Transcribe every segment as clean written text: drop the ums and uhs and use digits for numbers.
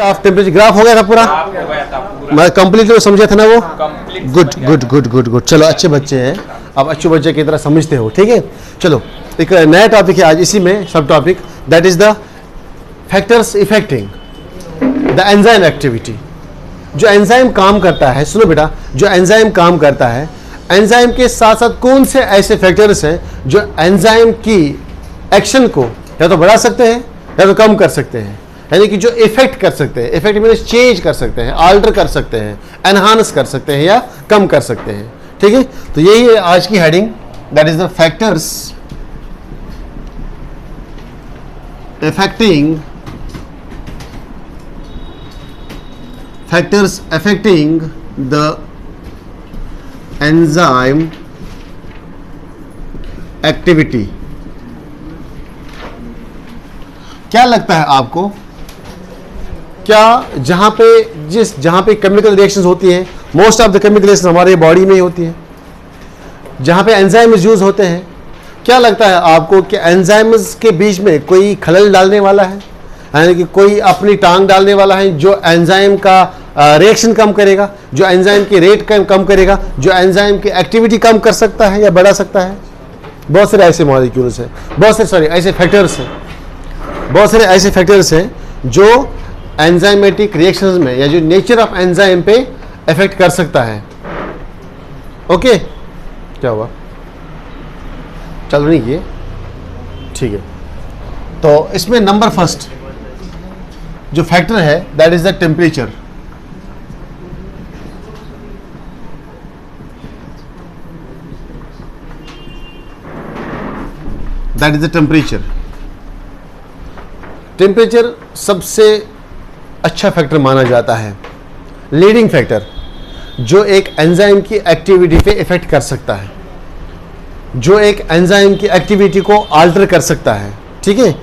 Of temperature graph हो गया था पूरा, मैं कंप्लीटली समझा था ना वो। Good good good good good, चलो अच्छे बच्चे हैं, आप अच्छे बच्चे की तरह समझते हो, ठीक है। चलो एक नया टॉपिक है आज, इसी में सब topic, that is the factors affecting the enzyme activity. जो एंजाइम काम करता है, सुनो बेटा, जो एंजाइम काम करता है, एंजाइम के साथ साथ कौन से ऐसे फैक्टर्स हैं जो एंजाइम की एक्शन को या तो बढ़ा सकते हैं या तो कम कर सकते हैं, यानी कि जो इफेक्ट कर सकते हैं, इफेक्ट मीन्स चेंज कर सकते हैं, आल्टर कर सकते हैं, एनहांस कर सकते हैं या कम कर सकते हैं, ठीक है। तो यही है आज की heading, that is the factors affecting the enzyme activity। क्या लगता है आपको, क्या जहां पे केमिकल रिएक्शंस होती हैं, most of the chemical reactions हमारे बॉडी में ही होती हैं, जहां पे एंजाइम्स यूज होते हैं, क्या लगता है आपको कि एंजाइम्स के बीच में कोई खलल डालने वाला है, यानी कि कोई अपनी टांग डालने वाला है जो एंजाइम का रिएक्शन कम करेगा, जो एंजाइम की रेट कम करेगा, जो एंजाइम की एक्टिविटी कम कर सकता है या बढ़ा सकता है? बहुत सारे ऐसे मॉलिक्यूल्स हैं, ऐसे फैक्टर्स हैं, बहुत सारे ऐसे फैक्टर्स हैं जो एंजाइमेटिक रिएक्शंस में या जो नेचर ऑफ एंजाइम पे इफेक्ट कर सकता है। ओके, क्या हुआ, चल नहीं किए, ठीक है। तो इसमें नंबर फर्स्ट जो फैक्टर है that is the temperature. That is the temperature. Temperature सबसे अच्छा फैक्टर माना जाता है, लीडिंग फैक्टर, जो एक एंजाइम की एक्टिविटी पे इफेक्ट कर सकता है, जो एक एंजाइम की एक्टिविटी को आल्टर कर सकता है, ठीक है।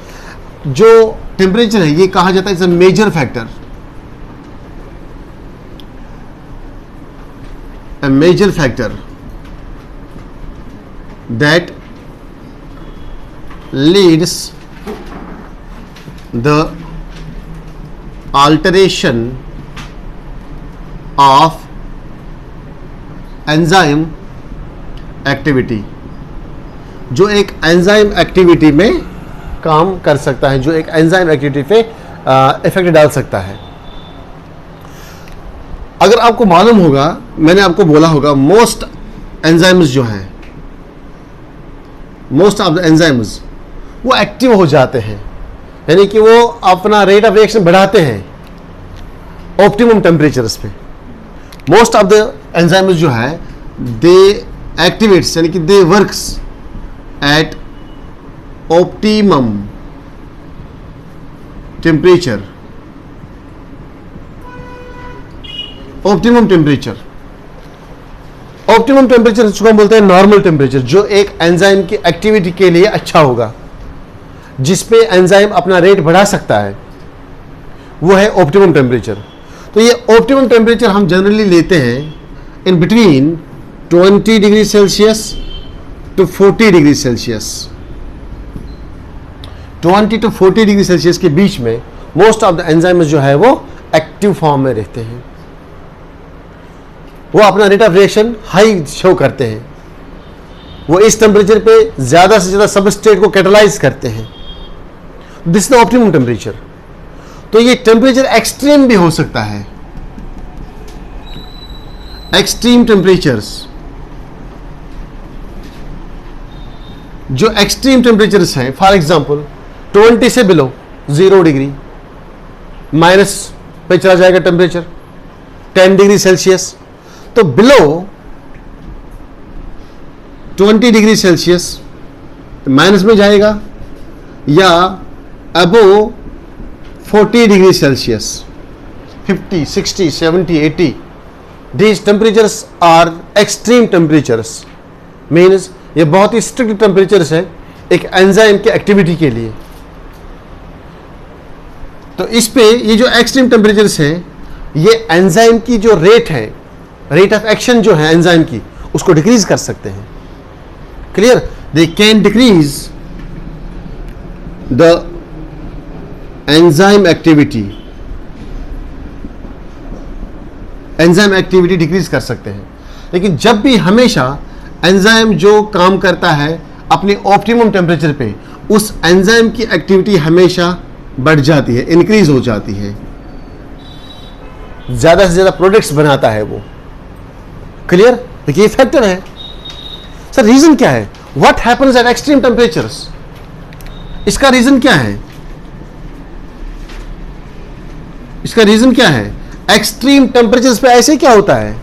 जो टेम्परेचर है ये कहा जाता है is a major factor, a major factor that leads the alteration of enzyme activity, जो एक एंजाइम एक्टिविटी में काम कर सकता है, जो एक एंजाइम एक्टिविटी पे इफेक्ट डाल सकता है। अगर आपको मालूम होगा, मैंने आपको बोला होगा, मोस्ट एंजाइम्स जो हैं, मोस्ट ऑफ द एंजाइम्स वो एक्टिव हो जाते हैं, यानी कि वो अपना रेट ऑफ रिएक्शन बढ़ाते हैं ऑप्टिमम टेम्परेचर्स पे। मोस्ट ऑफ द एंजाइम्स जो है दे एक्टिवेट्स, यानी कि they works at optimum temperature. Optimum temperature, optimum temperature जिसको हम बोलते हैं नॉर्मल टेम्परेचर, जो एक एंजाइम की एक्टिविटी के लिए अच्छा होगा, जिसपे एंजाइम अपना रेट बढ़ा सकता है, वो है ऑप्टिमम टेम्परेचर। तो ये ऑप्टिमम टेम्परेचर हम जनरली लेते हैं in between 20 degree Celsius to 40 degree Celsius. 20 to 40 degree Celsius के बीच में मोस्ट ऑफ द एंजाइम्स जो है वो एक्टिव फॉर्म में रहते हैं, वो अपना rate of reaction high show करते हैं, वो इस टेम्परेचर पे ज्यादा से ज्यादा सबस्ट्रेट को कैटालाइज करते हैं। This is the optimum temperature. तो ये टेम्परेचर एक्सट्रीम भी हो सकता है, एक्सट्रीम टेम्परेचर्स, जो एक्सट्रीम टेम्परेचर्स हैं, फॉर एग्जांपल 20 से बिलो 0 डिग्री, माइनस पे चला जाएगा टेम्परेचर 10 डिग्री सेल्सियस। तो बिलो 20 डिग्री सेल्सियस माइनस में जाएगा, या अबो 40 degree Celsius 50, 60, 70, 80, these temperatures are extreme temperatures, means ये बहुत ही स्ट्रिक्ट टेम्परेचर्स है एक एंजाइम की एक्टिविटी के लिए। तो इस पे ये जो एक्सट्रीम टेम्परेचर्स हैं, ये एंजाइम की जो रेट है, रेट ऑफ एक्शन जो है एंजाइम की, उसको डिक्रीज कर सकते हैं। Clear? They can decrease the enzyme activity enzyme activity decrease कर सकते हैं। लेकिन जब भी हमेशा एंजाइम जो काम करता है अपने ऑप्टिमम टेम्परेचर पे, उस एंजाइम की एक्टिविटी हमेशा बढ़ जाती है, इंक्रीज हो जाती है, ज़्यादा से ज़्यादा प्रोडक्ट्स बनाता है वो। क्लियर? देखिए फैक्टर है सर। रीज़न क्या है? What happens at extreme temperatures? इसका रीज़न क्या है? इसका रीज़न क्या है? एक्सट्रीम टेम्परेचर्स पे ऐसे क्या होता है?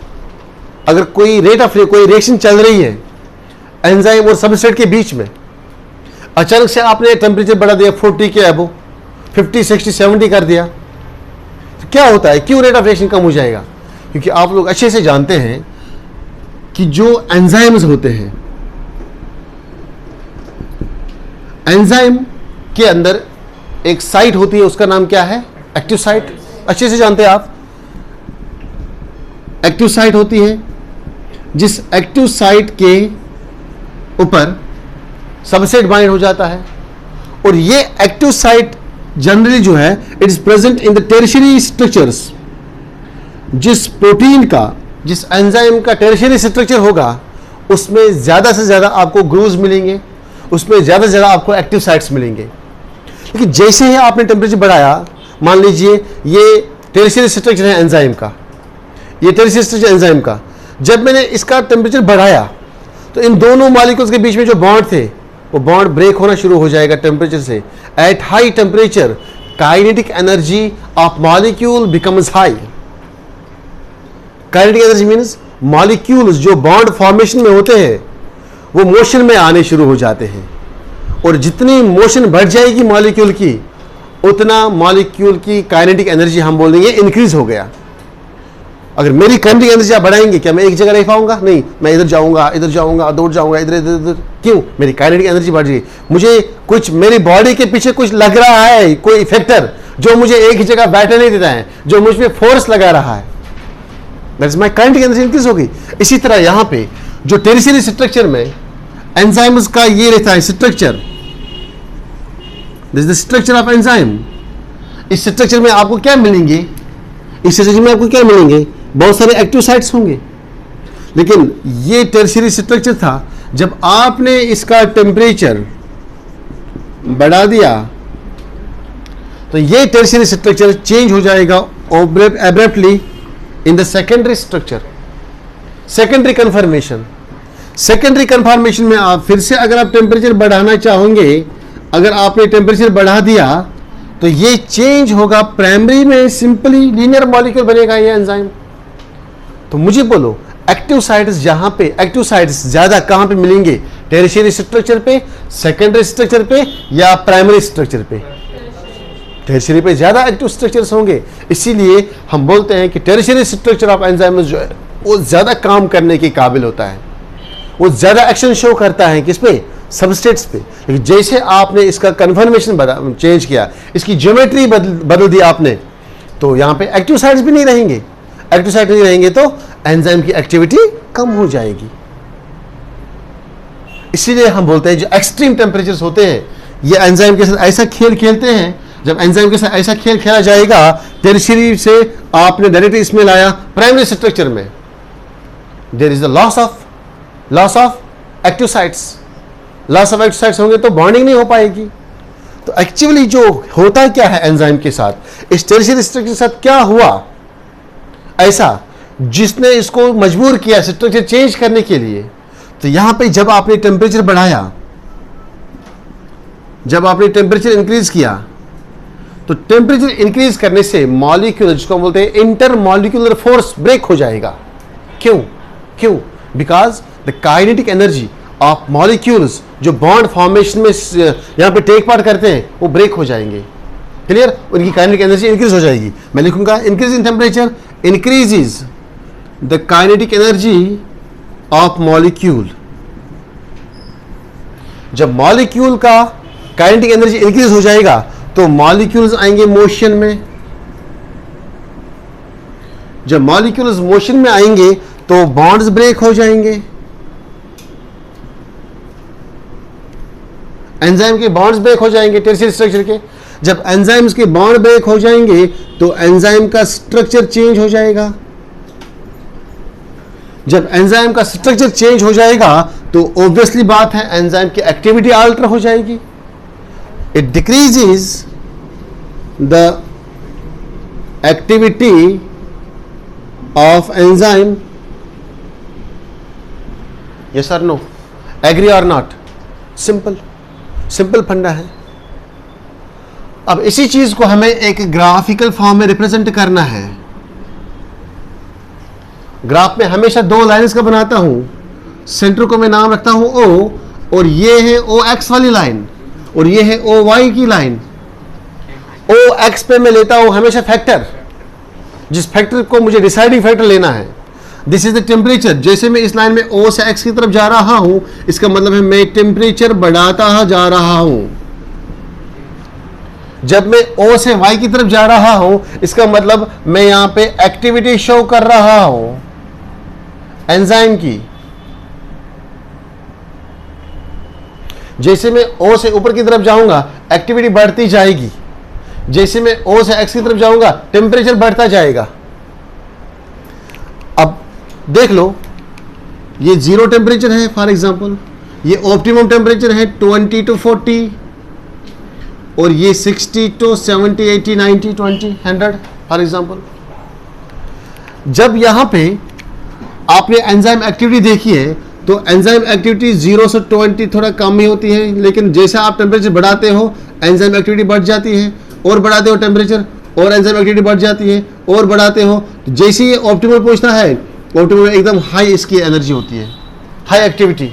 अगर कोई कोई रिएक्शन चल रही है एंजाइम और सबस्ट्रेट के बीच में, अचानक से आपने टेम्परेचर बढ़ा दिया 40 के अबो, 50, 60, 70 कर दिया, तो क्या होता है? क्यों रेट ऑफ रिएक्शन कम हो जाएगा? क्योंकि आप लोग अच्छे से जानते हैं कि जो एंजाइम्स होते हैं, एंजाइम के अंदर एक साइट होती है, उसका नाम क्या है? Active site. अच्छे से जानते हैं आप, एक्टिव साइट होती है, जिस एक्टिव साइट के ऊपर सबसेट बाइंड हो जाता है। और ये एक्टिव साइट जनरली जो है it is present in the tertiary structures. जिस प्रोटीन का, जिस एंजाइम का टेरिशरी स्ट्रक्चर होगा, उसमें ज़्यादा से ज़्यादा आपको ग्रूव्स मिलेंगे, उसमें ज़्यादा से ज़्यादा आपको एक्टिव साइट्स मिलेंगे। लेकिन जैसे ही आपने टेम्परेचर बढ़ाया, मान लीजिए ये टेरिशरी स्ट्रक्चर है एंजाइम का, ये टेरिशरी स्ट्रक्चर एंजाइम का, जब मैंने इसका टेम्परेचर बढ़ाया तो इन दोनों मॉलिक्यूल्स के बीच में जो बॉन्ड थे वो बॉन्ड ब्रेक होना शुरू हो जाएगा टेम्परेचर से। At high temperature kinetic energy of molecule becomes high. Kinetic energy means molecules जो बॉन्ड फॉर्मेशन में होते हैं वो मोशन में आने शुरू हो जाते हैं, और जितनी मोशन बढ़ जाएगी मॉलिक्यूल की, उतना मॉलिक्यूल की काइनेटिक एनर्जी हम बोल देंगे इंक्रीज हो गया। अगर मेरी काइनेटिक एनर्जी आप बढ़ाएंगे, क्या मैं एक जगह रह पाऊंगा? नहीं, मैं इधर जाऊंगा, दौड़ जाऊंगा, इधर इधर इधर। क्यों? मेरी काइनेटिक एनर्जी बढ़ गई। मुझे कुछ, मेरी बॉडी के पीछे कुछ लग रहा है, कोई इफेक्टर जो मुझे एक ही जगह बैठने नहीं देता है, जो मुझ पे फोर्स लगा रहा है, that is my kinetic energy increase हो गई। इसी तरह यहां पे जो टेरिशरी स्ट्रक्चर में एंजाइम्स का ये रहता है structure, this is the structure of enzyme. इस स्ट्रक्चर में आपको क्या मिलेंगे? इस स्ट्रक्चर में आपको क्या मिलेंगे? बहुत सारे एक्टिव साइट्स होंगे। लेकिन ये टेरिशरी स्ट्रक्चर था, जब आपने इसका टेम्परेचर बढ़ा दिया तो ये टेरिशरी स्ट्रक्चर चेंज हो जाएगा abruptly in the secondary structure. Secondary conformation, secondary conformation में आप फिर से अगर आप टेम्परेचर बढ़ाना चाहोगे, अगर आपने टेम्परेचर बढ़ा दिया तो ये चेंज होगा प्राइमरी में, सिंपली लीनियर मॉलिक्यूल बनेगा ये एंजाइम। तो मुझे बोलो एक्टिव साइट्स जहां पे, एक्टिव साइट्स ज्यादा कहां पे मिलेंगे? टेरिशरी स्ट्रक्चर पे, सेकेंडरी स्ट्रक्चर पे, या प्राइमरी स्ट्रक्चर पे? टेरिशरी पे ज्यादा एक्टिव स्ट्रक्चर्स होंगे। इसीलिए हम बोलते हैं कि टेरिशरी स्ट्रक्चर ऑफ एंजाइम जो है वो ज्यादा काम करने के काबिल होता है, वो ज्यादा एक्शन शो करता है। किस पे? सबस्ट्रेट्स पे। लेकिन जैसे आपने इसका कन्फर्मेशन चेंज किया, इसकी ज्योमेट्री बदल दी आपने, तो यहां पे एक्टिव साइट्स भी नहीं रहेंगे। एक्टिव साइट नहीं रहेंगे तो एंजाइम की एक्टिविटी कम हो जाएगी। इसीलिए हम बोलते हैं जो एक्सट्रीम टेम्परेचर्स होते हैं, ये एंजाइम के साथ ऐसा खेल खेलते हैं। जब एंजाइम के साथ ऐसा खेल खेला जाएगा, टेरिशरी से आपने डायरेक्ट इसमें लाया प्राइमरी स्ट्रक्चर में, there is the loss of active sites. Loss of active sites होंगे तो बॉन्डिंग नहीं हो पाएगी। तो एक्चुअली जो होता क्या है एंजाइम के साथ, इस टेरिशरी स्ट्रक्चर के साथ क्या हुआ ऐसा जिसने इसको मजबूर किया स्ट्रक्चर चेंज करने के लिए? तो यहां पे जब आपने टेम्परेचर बढ़ाया, जब आपने टेम्परेचर इंक्रीज किया, तो टेम्परेचर इंक्रीज करने से मॉलिक्यूल, जिसको हम बोलते हैं इंटर मॉलिक्यूलर फोर्स, ब्रेक हो जाएगा। क्यों? Because the kinetic energy of molecules जो बॉन्ड फॉर्मेशन में यहां पे टेक पार्ट करते हैं, वो ब्रेक हो जाएंगे। क्लियर? उनकी काइनेटिक एनर्जी इंक्रीज हो जाएगी। मैं लिखूंगा increase in temperature increases the kinetic energy of molecule। जब मॉलिक्यूल का काइनेटिक एनर्जी इंक्रीज हो जाएगा तो मॉलिक्यूल्स आएंगे मोशन में। जब मॉलिक्यूल्स मोशन में आएंगे तो बॉन्ड्स ब्रेक हो जाएंगे, एंजाइम के बॉन्ड्स ब्रेक हो जाएंगे टेरिशरी स्ट्रक्चर के। जब एंजाइम्स के बॉन्ड ब्रेक हो जाएंगे तो एंजाइम का स्ट्रक्चर चेंज हो जाएगा। जब एंजाइम का स्ट्रक्चर चेंज हो जाएगा तो ऑब्वियसली बात है एंजाइम की एक्टिविटी अल्टर हो जाएगी. It decreases the activity of enzyme. Yes और नो, एग्री और नॉट? सिंपल फंडा है. अब इसी चीज को हमें एक ग्राफिकल फॉर्म में रिप्रेजेंट करना है. ग्राफ में हमेशा दो लाइंस का बनाता हूं. सेंटर को मैं नाम रखता हूं O, और ये है OX वाली लाइन, और ये है OY की लाइन. OX पे मैं लेता हूं हमेशा फैक्टर, जिस फैक्टर को मुझे डिसाइडिंग फैक्टर लेना है. This is the temperature. जैसे मैं इस लाइन में O से X की तरफ जा रहा हूं, इसका मतलब है मैं टेम्परेचर बढ़ाता जा रहा हूं. जब मैं O से Y की तरफ जा रहा हूं, इसका मतलब मैं यहां पे एक्टिविटी शो कर रहा हूं एंजाइम की. जैसे मैं O से ऊपर की तरफ जाऊंगा, एक्टिविटी बढ़ती जाएगी. जैसे मैं O से X की तरफ जाऊंगा, टेम्परेचर बढ़ता जाएगा. अब देख लो, ये 0 टेम्परेचर है फॉर एग्जांपल, ये ऑप्टिमम टेम्परेचर है 20 to 40, और ये 60 to 70, 80, 90, 20, 100 फॉर एग्जांपल. जब यहां पे आपने एंजाइम एक्टिविटी देखी है, तो एंजाइम एक्टिविटी 0 से 20 थोड़ा कम ही होती है, लेकिन जैसे आप टेम्परेचर बढ़ाते हो एंजाइम एक्टिविटी बढ़ जाती है, और बढ़ाते हो टेम्परेचर और एंजाइम एक्टिविटी बढ़ जाती है, और बढ़ाते हो. तो जैसे ये ऑप्टिमल पहुंचता है, ऑप्टिमल एकदम हाई इसकी एनर्जी होती है, हाई एक्टिविटी.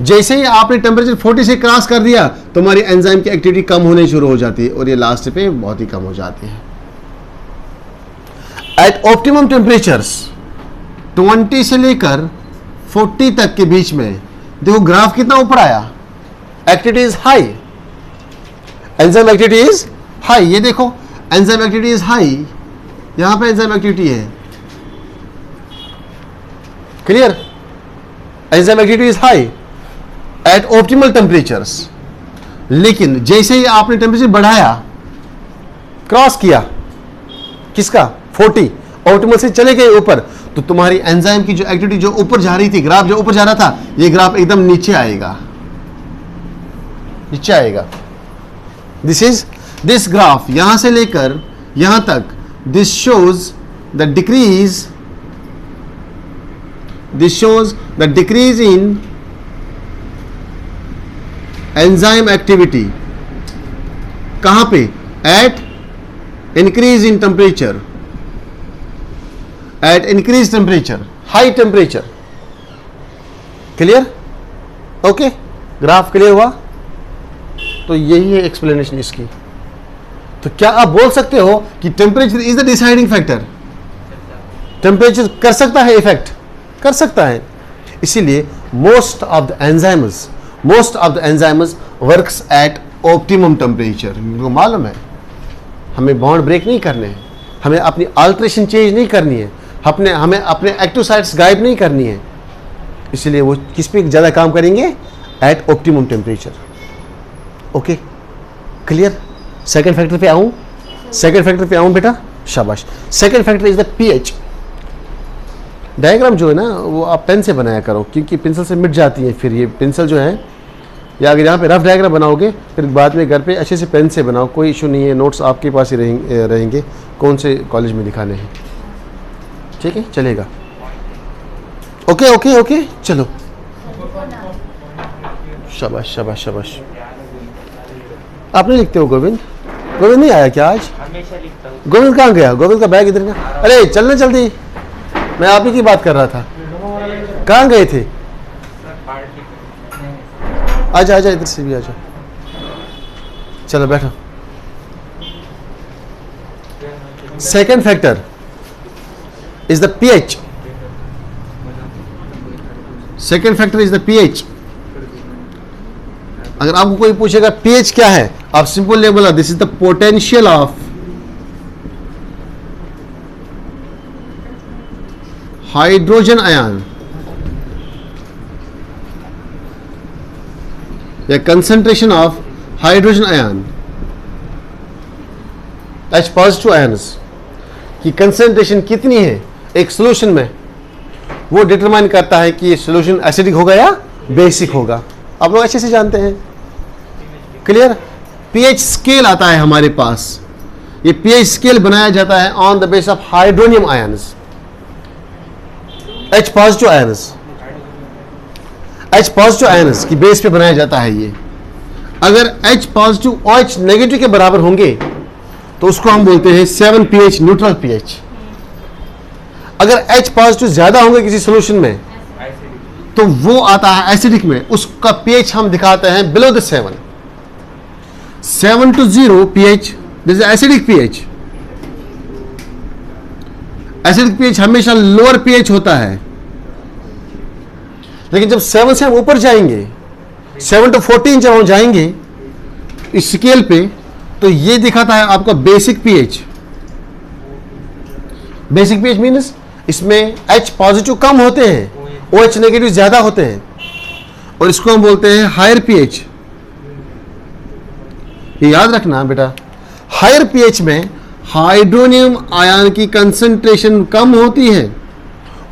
जैसे ही आपने टेम्परेचर 40 से क्रॉस कर दिया, तो हमारी एंजाइम की एक्टिविटी कम होने शुरू हो जाती है, और ये लास्ट पे बहुत ही कम हो जाती है. एट ऑप्टिमम टेम्परेचर्स 20 से लेकर 40 तक के बीच में देखो ग्राफ कितना ऊपर आया. Activity is high, enzyme activity is high. ये देखो एंजाइम एक्टिविटी इज हाई, यहां पे एंजाइम एक्टिविटी है. Clear? Enzyme activity is high at optimal temperatures. लेकिन जैसे ही आपने टेम्परेचर बढ़ाया, क्रॉस किया किसका, 40, ऑप्टिमल से चले गए ऊपर, तो तुम्हारी एंजाइम की जो एक्टिविटी जो ऊपर जा रही थी, ग्राफ जो ऊपर जा रहा था, ये ग्राफ एकदम नीचे आएगा, नीचे आएगा. दिस ग्राफ यहां से लेकर यहां तक, this shows the decrease in enzyme activity. कहां पे? At increase in temperature, at increase temperature, high temperature. Clear? Okay, graph clear हुआ? तो यही है एक्सप्लेनेशन इसकी. तो क्या आप बोल सकते हो कि temperature is the deciding factor? Temperature कर सकता है इफेक्ट, कर सकता है. इसीलिए most of the enzymes works at optimum temperature. इनको मालूम है हमें बॉन्ड ब्रेक नहीं करने हैं, हमें अपनी अल्ट्रेशन चेंज नहीं करनी है, हमें अपने एक्टिव साइट्स गायब नहीं करनी है. इसलिए वो किस पे ज़्यादा काम करेंगे? At optimum temperature. Okay, clear? Second factor पे आऊँ? सेकेंड फैक्टर पे आऊँ बेटा, शाबाश. Second factor is the pH. Diagram जो है ना, वो आप पेन से बनाया करो, क्योंकि पेंसिल से मिट जाती है फिर ये पेंसिल जो है. या अगर यहाँ पे रफ डायग्राम बनाओगे, फिर बाद में घर पे अच्छे से पेन से बनाओ, कोई इशू नहीं है. नोट्स आपके पास ही रहेंगे कौन से कॉलेज में दिखाने हैं. ठीक है, चलेगा. ओके ओके ओके, चलो. शाबाश शाबाश शाबाश. आप नहीं लिखते हो गोविंद? गोविंद नहीं आया क्या आज? हमेशा लिखता हूँ. गोविंद कहाँ गया? गोविंद का बैग इधर का. अरे चलना जल्दी, मैं आप ही की बात कर रहा था. कहाँ गए थे? आजा आजा, इधर से भी आजा. चलो बैठो. Second factor is the pH. Second factor is the pH. अगर आपको कोई पूछेगा पीएच क्या है, आप सिंपल ले बोला, this is the potential of hydrogen ion या concentration of hydrogen ion, H positive ions की कंसंट्रेशन कितनी है एक सॉल्यूशन में, वो डिटरमाइन करता है कि ये सोल्यूशन एसिडिक होगा या बेसिक होगा। आप लोग अच्छे से जानते हैं, क्लियर। पीएच स्केल आता है हमारे पास, ये पीएच स्केल बनाया जाता है on the base of hydronium ions, H positive ions, H positive ions की बेस पे बनाया जाता है ये। अगर H पॉजिटिव और H नेगेटिव के बराबर होंगे तो उसको हम बोलते हैं 7 pH न्यूट्रल pH। अगर H पॉजिटिव ज्यादा होंगे किसी सॉल्यूशन में तो वो आता है एसिडिक में, उसका pH हम दिखाते हैं below the 7 to 0 pH, this is acidic pH। Acidic pH हमेशा लोअर pH होता है, लेकिन जब 7 से हम ऊपर जाएंगे, 7 to 14 जब हम जाएंगे इस स्केल पे, तो ये दिखाता है आपका basic pH। Basic pH means इसमें H पॉजिटिव कम होते हैं, OH नेगेटिव ज्यादा होते हैं, और इसको हम बोलते हैं हायर pH। ये याद रखना बेटा, हायर pH में हाइड्रोनियम आयन की कंसंट्रेशन कम होती है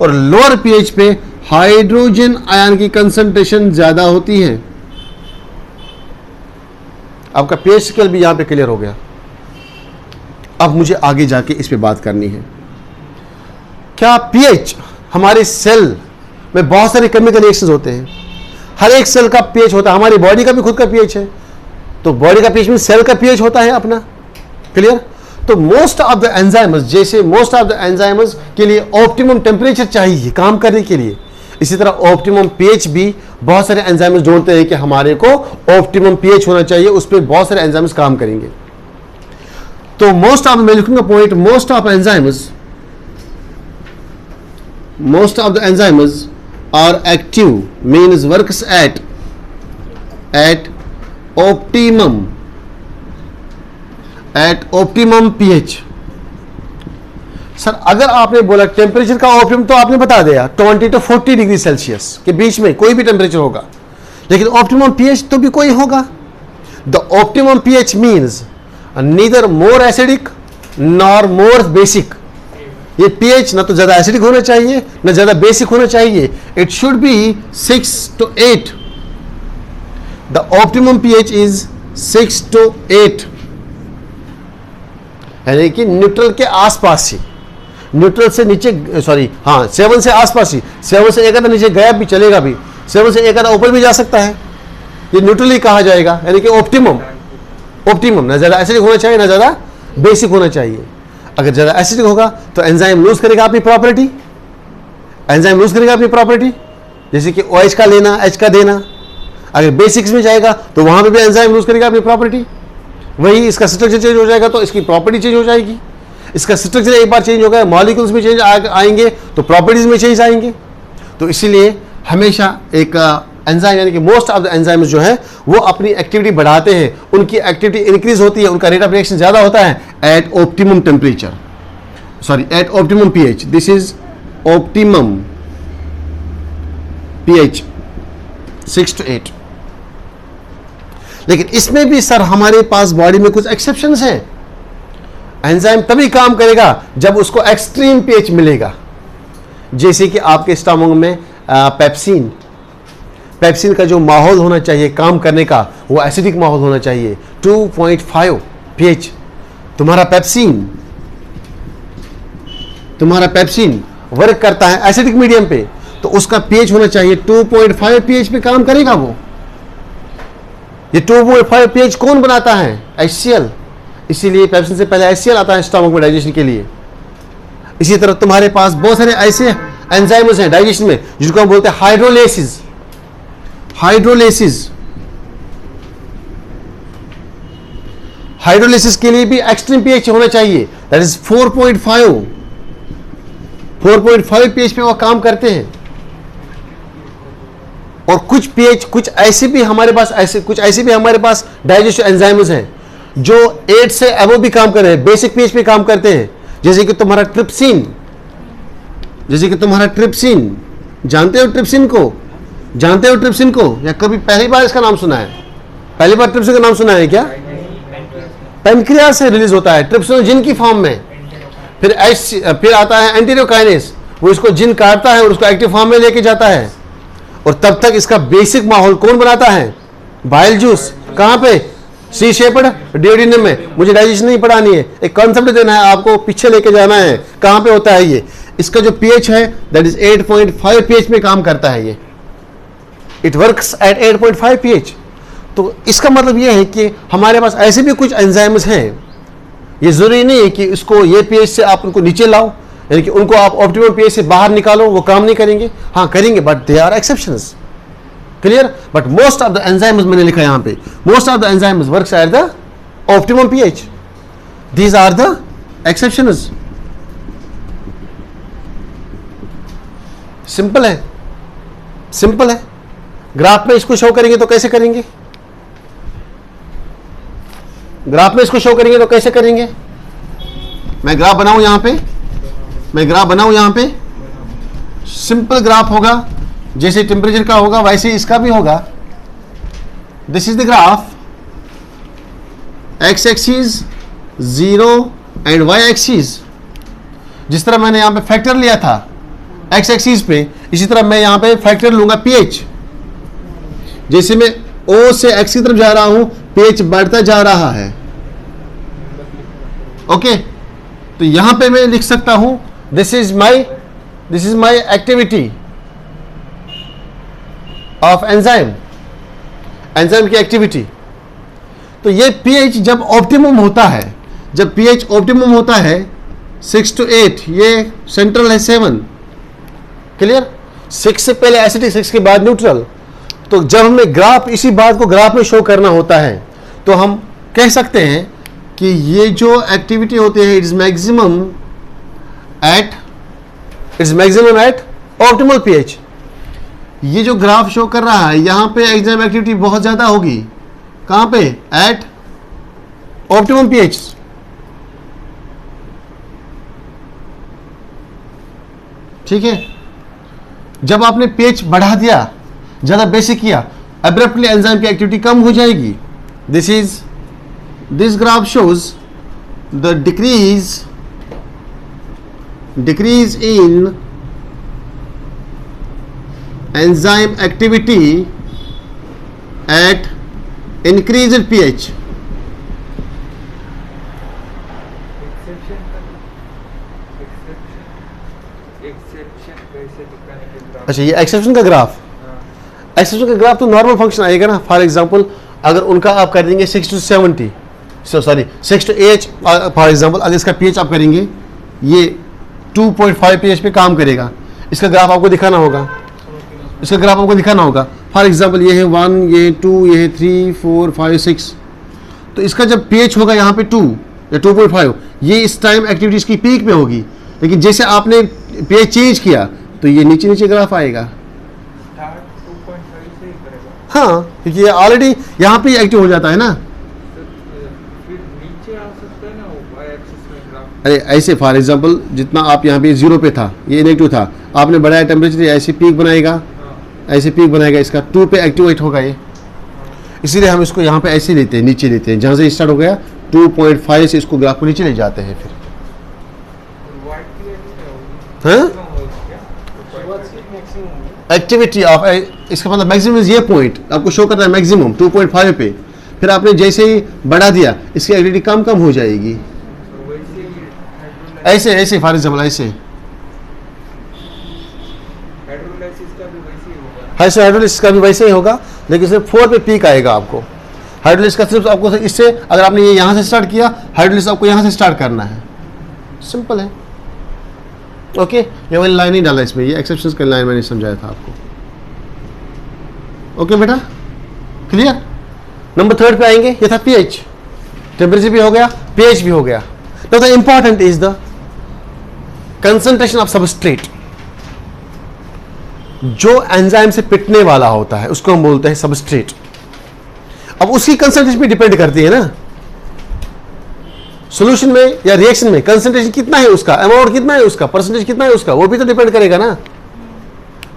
और लोअर pH पे हाइड्रोजन आयन की कंसंट्रेशन ज्यादा होती है। आपका pH स्केल भी यहां पे क्लियर हो गया। अब मुझे आगे जाके इस पे बात करनी है। क्या pH, हमारे सेल में बहुत सारे केमिकल रिएक्शंस होते हैं, हर एक सेल का pH होता है, हमारी बॉडी का भी खुद का pH है, तो बॉडी का pH में सेल का pH होता है अपना, क्लियर। तो मोस्ट ऑफ द एंजाइम्स, जैसे मोस्ट ऑफ द एंजाइम्स के लिए ऑप्टिमम टेम्परेचर चाहिए काम करने के लिए, इसी तरह ऑप्टिमम pH भी बहुत सारे एंजाइम्स ढूंढते हैं कि हमारे को ऑप्टिमम pH होना चाहिए, उस पर बहुत सारे एंजाइम्स काम करेंगे। तो मोस्ट ऑफ, मैं लिखूंगा point, most of the enzymes are active means works at optimum pH। Sir अगर आपने बोला टेम्परेचर का ऑप्टिमम, तो आपने बता दिया 20 to 40 डिग्री सेल्सियस के बीच में कोई भी टेम्परेचर होगा, लेकिन ऑप्टिमम pH तो भी कोई होगा। The optimum pH means neither more acidic nor more basic. ये pH ना तो ज्यादा एसिडिक होना चाहिए ना ज्यादा बेसिक होना चाहिए, it should be 6 to 8। The optimum pH is 6 to 8, यानी कि न्यूट्रल के आसपास ही, न्यूट्रल से नीचे, सॉरी हाँ 7 से आसपास ही, 7 से एक आधा नीचे गया भी चलेगा, भी 7 से एक आधा ऊपर भी जा सकता है, ये न्यूट्रल ही कहा जाएगा, यानी कि ऑप्टिमम ना ज्यादा एसिडिक होना चाहिए ना ज्यादा बेसिक होना चाहिए। अगर ज्यादा एसिडिक होगा तो एंजाइम लूज करेगा अपनी प्रॉपर्टी, जैसे कि OH का लेना, H का देना। अगर बेसिक्स में जाएगा तो वहां पे भी एंजाइम लूज करेगा अपनी प्रॉपर्टी, वही इसका स्ट्रक्चर चेंज हो जाएगा तो इसकी प्रॉपर्टी चेंज हो जाएगी। इसका स्ट्रक्चर एक बार चेंज हो गया, मॉलिक्यूल्स में चेंज आएंगे तो प्रॉपर्टीज में चेंज आएंगे। तो इसीलिए हमेशा एक एंजाइम, यानी कि मोस्ट ऑफ द एंजाइम्स जो है वो अपनी एक्टिविटी बढ़ाते हैं, उनकी एक्टिविटी इंक्रीज होती है, उनका रेट ऑफ रिएक्शन ज्यादा होता है at optimum temperature, sorry at optimum pH। This is optimum pH 6 to 8। लेकिन इसमें भी सर हमारे पास बॉडी में कुछ एक्सेप्शंस हैं। एंजाइम तभी काम करेगा जब उसको एक्सट्रीम pH मिलेगा, जैसे कि आपके स्टमक में पेप्सिन का जो माहौल होना चाहिए काम करने का, वो एसिडिक माहौल होना चाहिए, 2.5 pH। तुम्हारा पेप्सिन वर्क करता है एसिडिक मीडियम पे, तो उसका pH होना चाहिए 2.5 pH पे काम करेगा वो। ये 2.5 pH कौन बनाता है? HCl। इसीलिए पेप्सिन से पहले HCl आता है स्टमक में डाइजेशन के लिए। इसी तरह तुम्हारे पास बहुत सारे ऐसे एंजाइम्स हैं डाइजेशन में जिनको हम बोलते हैं हाइड्रोलिसिस के लिए भी एक्सट्रीम pH होना चाहिए, दैट इज 4.5 pH पे वो काम करते हैं। और कुछ pH, कुछ ऐसे भी हमारे पास डाइजेस्टिव एंजाइम्स हैं जो 8 से अबव भी काम कर रहे हैं, बेसिक pH पे काम करते हैं, जैसे कि तुम्हारा ट्रिप्सिन। जानते हो ट्रिप्सिन को या कभी पहली बार इसका नाम सुना है? पहली बार ट्रिप्सिन का नाम सुना है क्या? पेनक्रियास से रिलीज होता है ट्रिप्सिनोजिन की फॉर्म में। फिर आता है एंटीरोकाइनेस, वो इसको जिन काटता है और उसको एक्टिव फॉर्म में लेके जाता है, और तब तक इसका बेसिक माहौल कौन बनाता है? Bile juice. कहाँ पे? सी शेप्ड डियोडिनम में। मुझे डाइजेशन नहीं पढ़ानी है, एक कॉन्सेप्ट देना है आपको, पीछे लेके जाना है। कहाँ पे होता है ये? इसका जो पीएच है दैट इज 8.5 पीएच में काम करता है ये। It works at 8.5 pH. तो इसका मतलब ये है कि हमारे पास ऐसे भी कुछ एंजाइम्स हैं, ये जरूरी नहीं है कि इसको ये पीएच से आप उनको नीचे लाओ, यानी कि उनको आप ऑप्टिमम पीएच से बाहर निकालो, वो काम नहीं करेंगे। हाँ करेंगे, but they are exceptions. Clear? But most of the enzymes, मैंने लिखा यहाँ पे, most of the enzymes works at the optimum pH. These are the exceptions. Simple है, सिंपल है। ग्राफ में इसको शो करेंगे तो कैसे करेंगे? ग्राफ में इसको शो करेंगे तो कैसे करेंगे? मैं ग्राफ बनाऊं यहां पे, मैं ग्राफ बनाऊं यहां पे, सिंपल ग्राफ होगा। जैसे टेम्परेचर का होगा वैसे इसका भी होगा। This is the graph, X axis 0 and Y axis. जिस तरह मैंने यहां पे फैक्टर लिया था एक्स एक्सिस पे, इसी तरह मैं यहां पे फैक्टर लूंगा पीएच। जैसे मैं ओ से एक्स की तरफ जा रहा हूं, पीएच बढ़ता जा रहा है। ओके, तो यहां पे मैं लिख सकता हूं this is my activity of enzyme, enzyme की एक्टिविटी। तो ये पीएच जब ऑप्टिमम होता है, जब पीएच ऑप्टिमम होता है 6 to 8, ये सेंट्रल है 7। क्लियर? 6 से पहले एसिडिक, 6 के बाद न्यूट्रल। तो जब हमें ग्राफ, इसी बात को ग्राफ में शो करना होता है, तो हम कह सकते हैं कि ये जो एक्टिविटी होती है it is maximum at optimal pH. ये जो ग्राफ शो कर रहा है यहां पे एंजाइम एक्टिविटी बहुत ज्यादा होगी। कहां पे? At optimum pH. ठीक है? जब आपने पीएच बढ़ा दिया, ज्यादा बेसिक किया, अब्रप्टली एंजाइम की एक्टिविटी कम हो जाएगी। This graph shows the decrease in enzyme activity at increased pH। अच्छा, ये एक्सेप्शन का ग्राफ, एक्सेप्शन का ग्राफ तो नॉर्मल फंक्शन आएगा ना। फॉर एग्जांपल अगर उनका आप कर देंगे 6 to 70, sorry 6 to 8 for example, अगर इसका पीएच आप करेंगे ये 2.5 पीएच पे काम करेगा, इसका ग्राफ आपको दिखाना होगा, इसका ग्राफ आपको दिखाना होगा। फॉर एग्जांपल ये है 1, ये है 2, ये है 3, 4, 5, 6। तो इसका जब पीएच होगा यहाँ पे 2 या 2.5, ये इस टाइम एक्टिविटीज की पीक में होगी। लेकिन जैसे आपने पीएच चेंज किया तो ये नीचे नीचे ग्राफ आएगा। हाँ, क्योंकि ये ऑलरेडी यहाँ पे एक्टिव हो जाता है ना। अरे ऐसे फॉर एग्जांपल जितना आप यहाँ पे 0 पे था, ये नेगेटिव था, आपने बढ़ाया टेम्परेचर, ऐसे पीक बनाएगा, ऐसे पीक बनाएगा, इसका 2 पे एक्टिवेट होगा ये। इसीलिए हम इसको यहाँ पे ऐसे लेते हैं, नीचे लेते हैं। जहाँ से स्टार्ट हो गया 2.5 से इसको ग्राफ को नीचे ले जाते हैं। फिर हाँ, एक्टिविटी ऑफ, इसका मतलब मैक्सिमम ये पॉइंट आपको शो करना है मैक्सिमम 2.5 पे। फिर आपने जैसे ही बढ़ा दिया इसकी एक्टिविटी कम कम हो जाएगी। ऐसे ऐसे फॉर एग्जाम्पल ऐसे हाइड्रोलाइसिस का भी वैसे ही होगा, लेकिन सिर्फ 4 पे पीक आएगा आपको। हाइड्रोलाइसिस का सिर्फ आपको इससे, अगर आपने ये यहाँ से स्टार्ट किया, हाइड्रोलाइसिस आपको यहाँ से स्टार्ट करना है। सिंपल है। ओके, ये वाली लाइन नहीं डाला इसमें, ये एक्सेप्शंस का लाइन मैंने समझाया था आपको। ओके बेटा, क्लियर? नंबर 3 पे आएंगे, ये था पीएच। टेम्परेचर भी हो गया, पीएच भी हो गया। Now the important is the concentration of substrate. जो एंजाइम से पिटने वाला होता है उसको हम बोलते हैं सबस्ट्रेट। अब उसकी कंसंट्रेशन भी डिपेंड करती है ना, सॉल्यूशन में या रिएक्शन में कंसंट्रेशन कितना है उसका, अमाउंट कितना है उसका, परसेंटेज कितना है उसका, वो भी तो डिपेंड करेगा ना।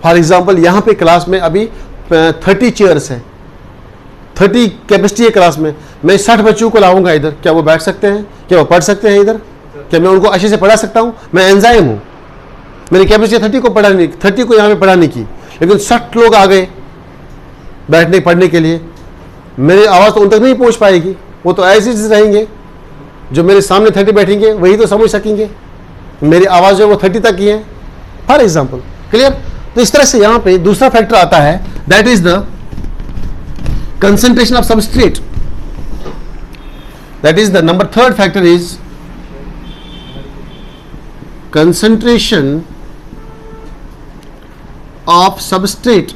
फॉर एग्जांपल यहां पे क्लास में अभी 30 चेयर्स हैं, 30 कैपेसिटी है क्लास में। मैं 60 बच्चों को लाऊंगा इधर, क्या वो बैठ सकते हैं? क्या वो पढ़ सकते हैं इधर? क्या मैं उनको अच्छे से पढ़ा सकता हूं? मैं एंजाइम हूं, मेरी कैपेसिटी 30 को पढ़ाने, 30 को यहाँ पे पढ़ाने की, लेकिन 60 लोग आ गए बैठने पढ़ने के लिए, मेरी आवाज़ तो उन तक नहीं पहुँच पाएगी। वो तो ऐसे ही रहेंगे, जो मेरे सामने 30 बैठेंगे वही तो समझ सकेंगे, मेरी आवाज़ जो वो 30 तक ही है, फॉर एग्जाम्पल। क्लियर? तो इस तरह से यहाँ पे दूसरा फैक्टर आता है, that is the concentration of substrate. That is the number third factor is concentration of substrate।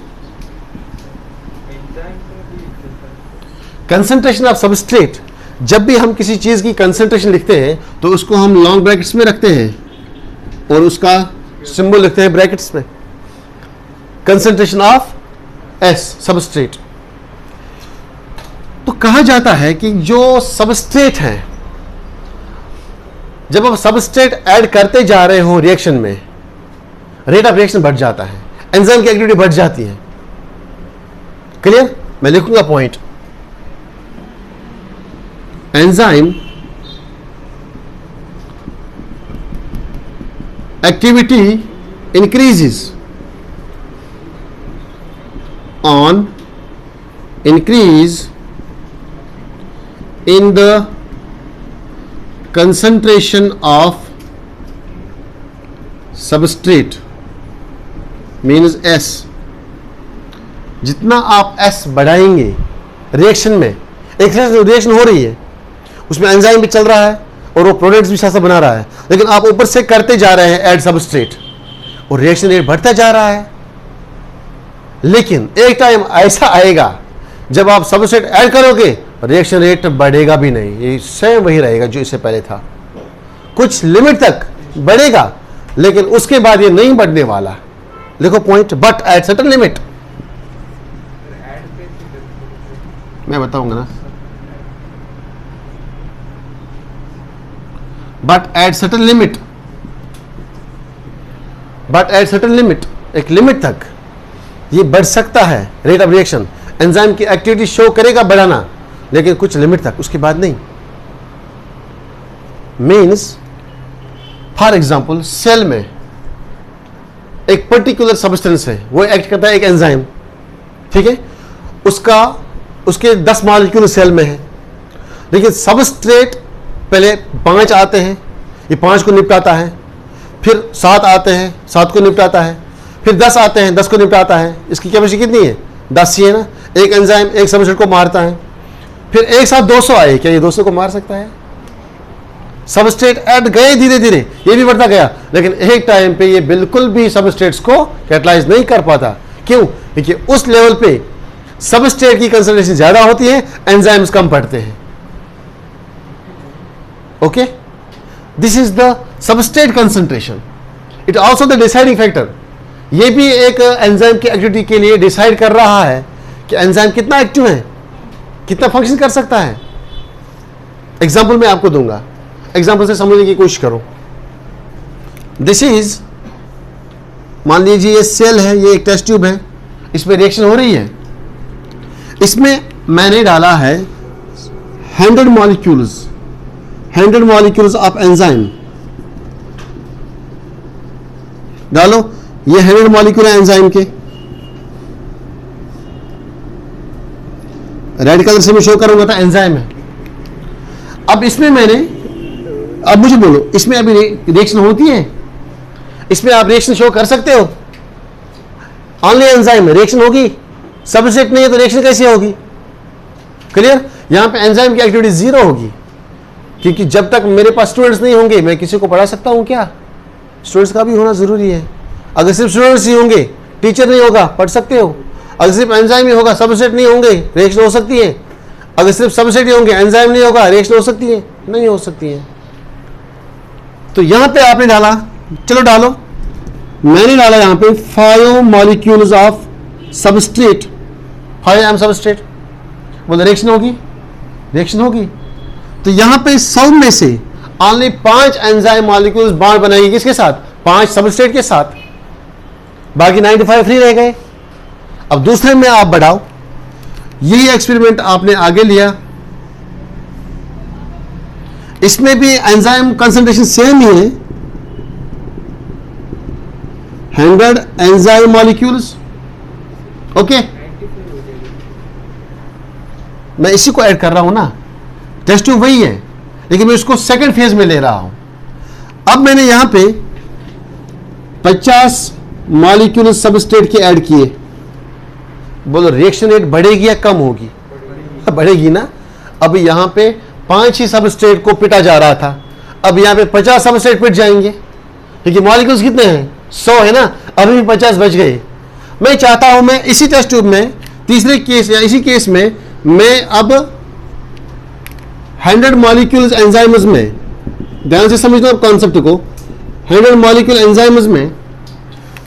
Concentration of substrate, जब भी हम किसी चीज की कंसंट्रेशन लिखते हैं तो उसको हम लॉन्ग ब्रैकेट्स में रखते हैं और उसका सिंबल लिखते हैं ब्रैकेट्स में, कंसंट्रेशन ऑफ एस सबस्ट्रेट। तो कहा जाता है कि जो सबस्ट्रेट है, जब आप सबस्ट्रेट ऐड करते जा रहे हो रिएक्शन में, रेट ऑफ रिएक्शन बढ़ जाता है, एंजाइम की एक्टिविटी बढ़ जाती है। क्लियर? मैं लिखूंगा point, enzyme activity increases on increase in the concentration of substrate means S। जितना आप S बढ़ाएंगे रिएक्शन में, एक रिएक्शन हो रही है, उसमें एंजाइम भी चल रहा है और वो प्रोडक्ट्स भी साथ बना रहा है, लेकिन आप ऊपर से करते जा रहे हैं ऐड सबस्ट्रेट और रिएक्शन रेट बढ़ता जा रहा है। लेकिन एक टाइम ऐसा आएगा जब आप सबस्ट्रेट ऐड करोगे, रिएक्शन रेट बढ़ेगा भी नहीं, ये सेम वही रहेगा जो इससे पहले था। कुछ लिमिट तक बढ़ेगा, लेकिन उसके बाद ये नहीं बढ़ने वाला। देखो point, but at certain limit. मैं बताऊंगा ना, but at certain limit, but at certain limit, एक लिमिट तक ये बढ़ सकता है रेट ऑफ रिएक्शन, एंजाइम की एक्टिविटी शो करेगा बढ़ाना, लेकिन कुछ लिमिट तक, उसके बाद नहीं। मीन्स फॉर एग्जाम्पल सेल में एक पर्टिकुलर सब्सटेंस है, वो एक्ट करता है एक एंजाइम, ठीक है, उसके 10 मॉलिक्यूल सेल में है, लेकिन सबस्ट्रेट पहले 5 आते हैं, ये 5 को निपटाता है, फिर 7 आते हैं, 7 को निपटाता है, फिर 10 आते हैं, 10 को निपटाता है। इसकी कैपेसिटी कितनी है? 10 ही है ना। एक एंजाइम एक सबस्ट्रेट को मारता है, फिर एक साथ 200 आए, क्या ये 200 को मार सकता है? सबस्ट्रेट ऐड गए धीरे धीरे, ये भी बढ़ता गया, लेकिन एक टाइम पे ये बिल्कुल भी सबस्ट्रेट्स को कैटलाइज नहीं कर पाता। क्यों? क्योंकि उस लेवल पे सबस्ट्रेट की कंसंट्रेशन ज्यादा होती है, एंजाइम्स कम पड़ते हैं। Okay, this is the substrate concentration. It also the deciding factor. ये भी एक एंजाइम की एक्टिविटी के लिए डिसाइड कर रहा है कि एंजाइम कितना एक्टिव है, कितना फंक्शन कर सकता है। एग्जाम्पल मैं आपको दूंगा, एग्जाम्पल से समझने की कोशिश करो। दिस इज, मान लीजिए ये सेल है, ये एक टेस्ट ट्यूब है, इसमें रिएक्शन हो रही है, इसमें मैंने डाला है 100 मॉलिक्यूल्स ऑफ एंजाइम। डालो, ये 100 मॉलिक्यूल है एंजाइम के, रेड कलर से मैं शो करूंगा था एंजाइम है। अब इसमें मैंने, अब मुझे बोलो, इसमें अभी रिएक्शन होती है? इसमें आप रिएक्शन शो कर सकते हो? ओनली एंजाइम रिएक्शन होगी, सबस्ट्रेट नहीं है तो रिएक्शन कैसे होगी? क्लियर? यहां पे एंजाइम की एक्टिविटी 0 होगी, क्योंकि जब तक मेरे पास स्टूडेंट्स नहीं होंगे मैं किसी को पढ़ा सकता हूं क्या? स्टूडेंट्स का भी होना जरूरी है। अगर सिर्फ स्टूडेंट्स ही होंगे, टीचर नहीं होगा, पढ़ सकते हो। अगर सिर्फ एंजाइम ही होगा, सबस्ट्रेट नहीं होंगे, रिएक्शन हो सकती है। अगर सिर्फ सबस्ट्रेट ही होंगे, एंजाइम नहीं होगा, रिएक्शन हो सकती है? नहीं हो सकती है। तो यहां पे आपने डाला, चलो डालो, मैंने डाला यहां पे 5 molecules of substrate, 5 M substrate. बोले रिएक्शन होगी? रिएक्शन होगी। तो यहां पे 100 में से ओनली 5 एंजाइम मॉलिक्यूल्स बॉन्ड बनाएगी, किसके साथ? 5 सबस्ट्रेट के साथ, बाकी 95 फ्री रह गए। अब दूसरे में आप बढ़ाओ, यही एक्सपेरिमेंट आपने आगे लिया, इसमें भी एंजाइम कंसंट्रेशन सेम ही है, 100 एंजाइम मॉलिक्यूल्स। ओके, मैं इसी को ऐड कर रहा हूं ना, टेस्ट ट्यूब वही है, लेकिन मैं उसको सेकंड फेज में ले रहा हूं। अब मैंने यहां पे 50 मॉलिक्यूल सबस्ट्रेट के ऐड किए। बोलो रिएक्शन रेट बढ़ेगी या कम होगी? बढ़ेगी ना। अब यहां पे 5 ही सबस्ट्रेट को पिटा जा रहा था, अब यहां पे 50 सबस्ट्रेट पिट जाएंगे, क्योंकि मॉलिक्यूल्स कितने हैं? 100 है ना, अभी भी 50 बच गए। मैं चाहता हूं मैं इसी टेस्ट ट्यूब में, तीसरे केस या इसी केस में, मैं अब 100 मॉलिक्यूल्स एंजाइम्स में, ध्यान से समझ लो अब कॉन्सेप्ट को, 100 मॉलिक्यूल एंजाइम्स में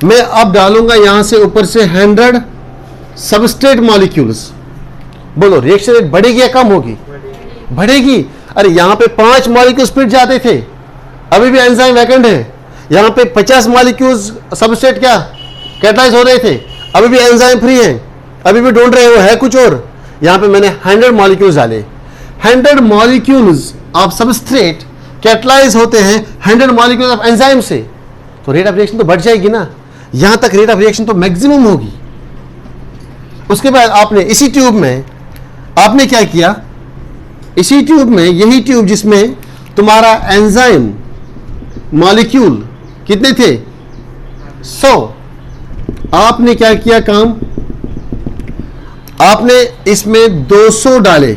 मैं अब डालूंगा यहां से ऊपर से 100 सबस्ट्रेट मॉलिक्यूल्स। बोलो रिएक्शन रेट बढ़ेगी या कम होगी? बढ़ेगी। अरे यहां पे 5 मॉलिक्यूल्स पिट जाते थे, अभी भी एंजाइम वैकेंट है। यहां पे 50 मॉलिक्यूल्स सबस्ट्रेट क्या कैटलाइज हो रहे थे, अभी भी एंजाइम फ्री हैं, अभी भी ढूंढ रहे हो है कुछ और। यहां पे मैंने 100 मॉलिक्यूल्स डाले। 100 मॉलिक्यूल्स ऑफ सबस्ट्रेट कैटलाइज होते हैं 100 मॉलिक्यूल्स ऑफ एंजाइम से, तो रेट ऑफ रिएक्शन तो बढ़ जाएगी ना। यहां तक रेट ऑफ रिएक्शन तो मैक्सिमम होगी। उसके बाद आपने इसी ट्यूब में आपने क्या किया, इसी ट्यूब में, यही ट्यूब जिसमें तुम्हारा एंजाइम मॉलिक्यूल कितने थे? 100। आपने क्या किया काम, आपने इसमें 200 डाले।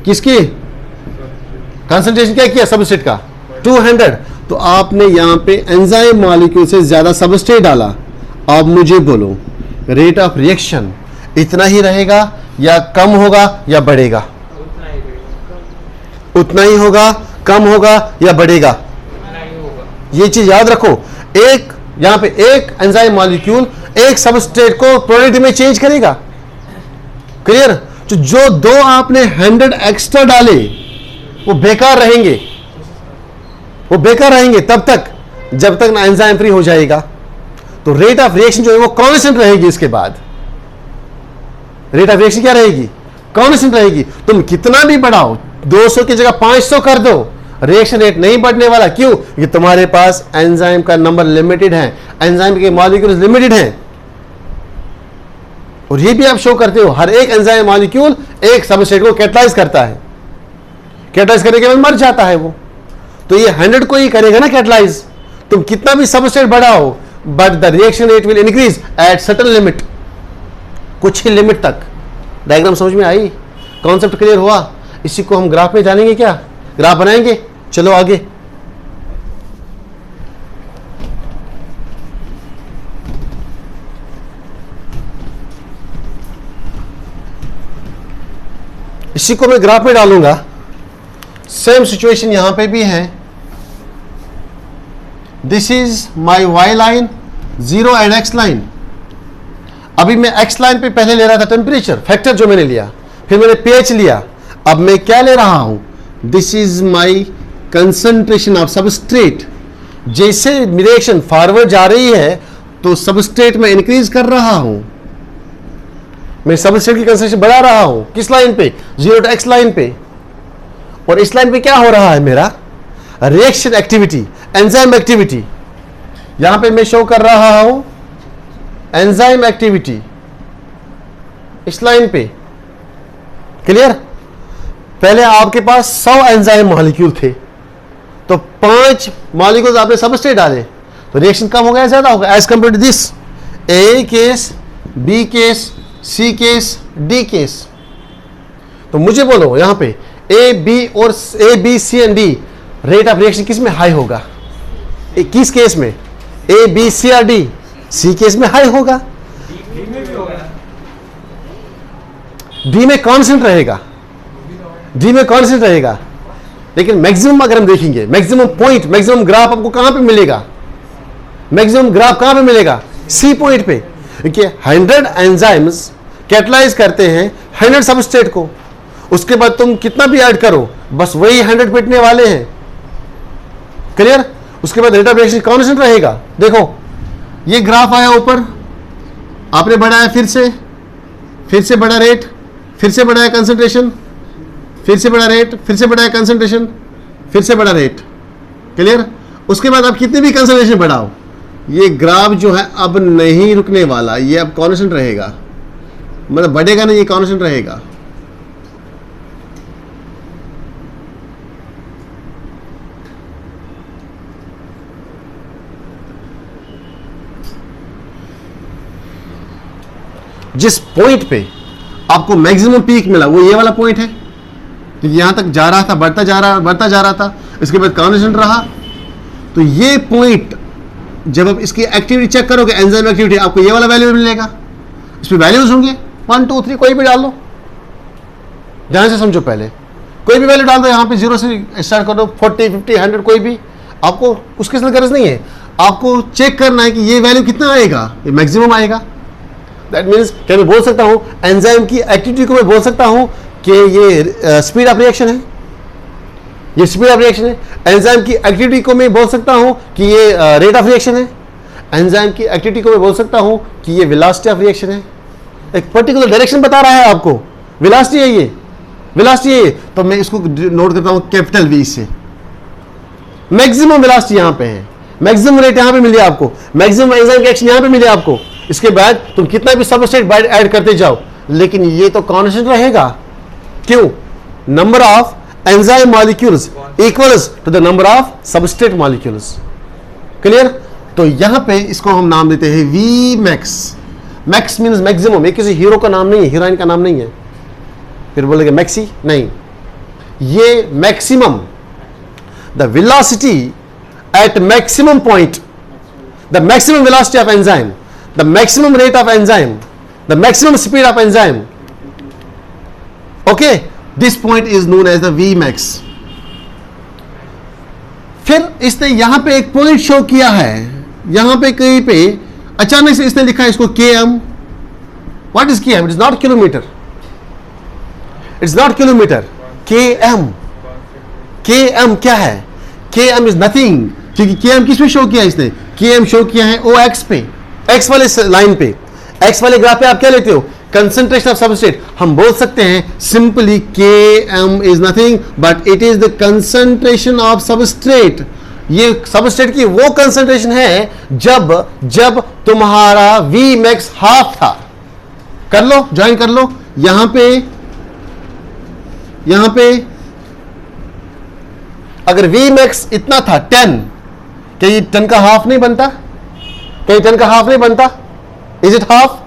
किसके? कंसंट्रेशन क्या किया सबस्ट्रेट का? 200। तो आपने यहां पे एंजाइम मॉलिक्यूल से ज्यादा सबस्ट्रेट डाला। अब मुझे बोलो रेट ऑफ रिएक्शन इतना ही रहेगा या कम होगा या बढ़ेगा? उतना ही होगा, कम होगा या बढ़ेगा? ये चीज याद रखो। एक यहां पे एक एंजाइम मॉलिक्यूल एक सबस्ट्रेट को प्रोडक्ट में चेंज करेगा। क्लियर? तो जो 2 आपने 100 एक्स्ट्रा डाले वो बेकार रहेंगे, वो बेकार रहेंगे तब तक जब तक ना एंजाइम फ्री हो जाएगा। तो रेट ऑफ रिएक्शन जो है वो कांस्टेंट रहेगी। इसके बाद रेट ऑफ रिएक्शन क्या रहेगी? कांस्टेंट रहेगी। तुम कितना भी बढ़ाओ, 200 की जगह 500 कर दो, रिएक्शन रेट नहीं बढ़ने वाला। क्यों? कि तुम्हारे पास एंजाइम का नंबर लिमिटेड है, एंजाइम के मॉलिक्यूल्स लिमिटेड हैं। और ये भी आप शो करते हो, हर एक एंजाइम मॉलिक्यूल एक सबस्ट्रेट को कैटलाइज करता है, कैटलाइज करने के बाद मर जाता है वो। तो ये 100 को ही करेगा ना कैटलाइज। तुम कितना भी सबस्ट्रेट बढ़ाओ, but the reaction rate will increase at certain limit, कुछ ही लिमिट तक। डायग्राम समझ में आई? कॉन्सेप्ट क्लियर हुआ? इसी को हम ग्राफ में जानेंगे। क्या ग्राफ बनाएंगे? चलो आगे। इसी को मैं ग्राफ में डालूंगा। सेम सिचुएशन यहां पे भी है। This is my Y line 0 and X line. अभी मैं एक्स लाइन पे पहले ले रहा था टेम्परेचर फैक्टर जो मैंने लिया, फिर मैंने pH लिया। अब मैं क्या ले रहा हूं? This is my concentration of substrate. जैसे रिएक्शन फॉरवर्ड जा रही है तो सबस्ट्रेट में इंक्रीज कर रहा हूं, मैं सबस्ट्रेट की कंसंट्रेशन बढ़ा रहा हूं। किस लाइन पे? 0 to x लाइन पे। और इस लाइन पे क्या हो रहा है? मेरा रिएक्शन एक्टिविटी, एंजाइम एक्टिविटी। यहां पे मैं शो कर रहा हूं एंजाइम एक्टिविटी इस लाइन पे। क्लियर? पहले आपके पास 100 एंजाइम मॉलिक्यूल थे, तो 5 मॉलिक्यूल्स आपने सबस्ट्रेट डाले, तो रिएक्शन कम हो गया ज्यादा होगा as compare to this. A case, B case, C case, D case. तो मुझे बोलो यहां पे ए बी और A B C and D rate of reaction किस में हाई होगा? किस केस में? ए बी सी और डी। सी केस में हाई होगा, डी में कांस्टेंट रहेगा, डी में कांस्टेंट रहेगा। लेकिन मैक्सिमम अगर हम देखेंगे, मैक्सिमम पॉइंट, मैक्सिमम ग्राफ आपको कहां पे मिलेगा? मैक्सिमम ग्राफ कहां पे मिलेगा? सी पॉइंट पे। क्योंकि 100 एंजाइम्स कैटलाइज करते हैं 100 सबस्ट्रेट को। उसके बाद तुम कितना भी ऐड करो, बस वही 100 पिटने वाले हैं। क्लियर? उसके बाद रेट ऑफ रिएक्शन कांस्टेंट रहेगा। देखो ये ग्राफ आया ऊपर, आपने बढ़ाया, फिर से बढ़ा रेट, फिर से बढ़ाया कंसंट्रेशन, फिर से बढ़ा रेट, फिर से बढ़ाया कंसंट्रेशन, फिर से बढ़ा रेट। क्लियर? उसके बाद आप कितनी भी कंसंट्रेशन बढ़ाओ, ये ग्राफ जो है अब नहीं रुकने वाला, ये अब कांस्टेंट रहेगा, मतलब बढ़ेगा नहीं, ये कांस्टेंट रहेगा। जिस पॉइंट पे आपको मैक्सिमम पीक मिला वो ये वाला पॉइंट है, क्योंकि यहां तक जा रहा था, बढ़ता जा रहा था, इसके बाद कांस्टेंट रहा। तो ये पॉइंट जब आप इसकी एक्टिविटी चेक करोगे, एंजाइम एक्टिविटी, आपको ये वाला वैल्यू मिलेगा। इसमें वैल्यूज होंगे 1 2 3, कोई भी डाल दो, ध्यान से समझो, पहले कोई भी वैल्यू डाल दो, यहां पे 0 से स्टार्ट कर दो, 40 50 100, कोई भी, आपको उसके साथ गरज नहीं है। आपको चेक करना है कि ये वैल्यू कितना आएगा, ये मैक्सिमम आएगा। दैट मीन्स क्या मैं बोल सकता हूं एंजाइम की एक्टिविटी को मैं बोल सकता हूं कि ये स्पीड ऑफ रिएक्शन है, ये स्पीड ऑफ रिएक्शन है। एंजाइम की एक्टिविटी को मैं बोल सकता हूं कि ये रेट ऑफ रिएक्शन है। एंजाइम की एक्टिविटी को मैं बोल सकता हूं कि ये वेलोसिटी ऑफ रिएक्शन है। एक पर्टिकुलर डायरेक्शन बता रहा है आपको, वेलोसिटी है ये, वेलोसिटी है ये, तो मैं इसको नोट करता हूं कैपिटल वी से। मैक्सिमम वेलोसिटी यहां पे है, मैक्सिमम रेट यहां पे मिली आपको, मैक्सिमम एंजाइम की एक्शन यहां पे मिली आपको। इसके बाद तुम कितना भी सबस्ट्रेट ऐड करते जाओ, लेकिन ये तो कांस्टेंट रहेगा। क्यों? Number of enzyme molecules equals to the number of substrate molecules. Clear? तो यहां पे इसको हम नाम देते हैं V max. Max means maximum, ये किसी हीरो का नाम नहीं है, हीरोइन का नाम नहीं है। फिर बोलेंगे मैक्सी, नहीं, ये maximum, the velocity at maximum point, the maximum velocity of enzyme, the maximum rate of enzyme, the maximum speed of enzyme. Okay, this point is known as the Vmax. फिर इसने यहां पे एक पॉइंट शो किया है, यहां पे कहीं पे अचानक से इसने लिखा है इसको km. What is km? It is not kilometer. It's not kilometer. km. km क्या है? km is nothing. क्योंकि km किस पे शो किया इसने? km शो किया है OX पे, एक्स वाले लाइन पे, एक्स वाले ग्राफ पे आप क्या लेते हो? Concentration of substrate. हम बोल सकते हैं simply Km is nothing but it is the concentration of substrate. ये सबस्ट्रेट की वो कंसंट्रेशन है जब तुम्हारा Vmax हाफ था। कर लो, ज्वाइन कर लो। यहां पे अगर Vmax इतना था 10, क्या ये 10 का हाफ नहीं बनता? क्या 10 का हाफ नहीं बनता? Is it half?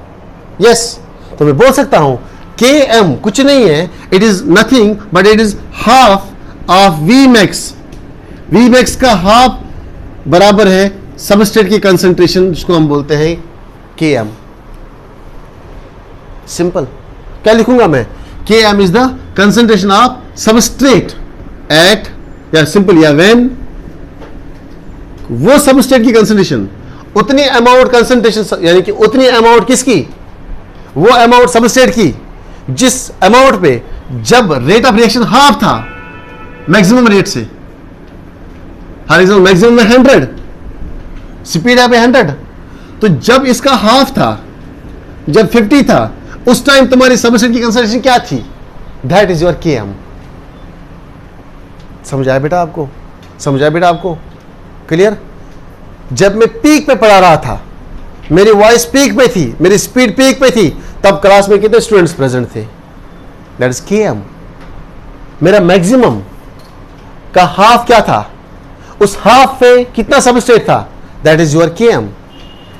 यस। तो मैं बोल सकता हूं Km कुछ नहीं है, it is nothing but it is half of Vmax। Vmax का हाफ बराबर है सबस्ट्रेट की कंसंट्रेशन, जिसको हम बोलते हैं Km। सिंपल। क्या लिखूंगा मैं? Km is the concentration of substrate at, या सिंपल, या व्हेन वो सबस्ट्रेट की कंसंट्रेशन, उतनी अमाउंट कंसंट्रेशन, यानी कि उतनी अमाउंट किसकी? वो अमाउंट सबस्ट्रेट की जिस अमाउंट पे जब रेट ऑफ रिएक्शन हाफ था मैक्सिमम रेट से। फॉर एग्जाम्पल मैक्सिमम में 100, स्पीड है पे 100, तो जब इसका हाफ था, जब 50 था, उस टाइम तुम्हारी सबस्ट्रेट की कंसंट्रेशन क्या थी? That is your Km। समझाया बेटा आपको? समझाया बेटा आपको? क्लियर? जब मैं पीक पे पढ़ा रहा था, मेरी वॉइस पीक पे थी, मेरी स्पीड पीक पे थी, तब क्लास में कितने स्टूडेंट्स प्रेजेंट थे? That is Km। मेरा मैक्सिमम का हाफ क्या था? उस हाफ पे कितना सबस्ट्रेट था? That is your Km।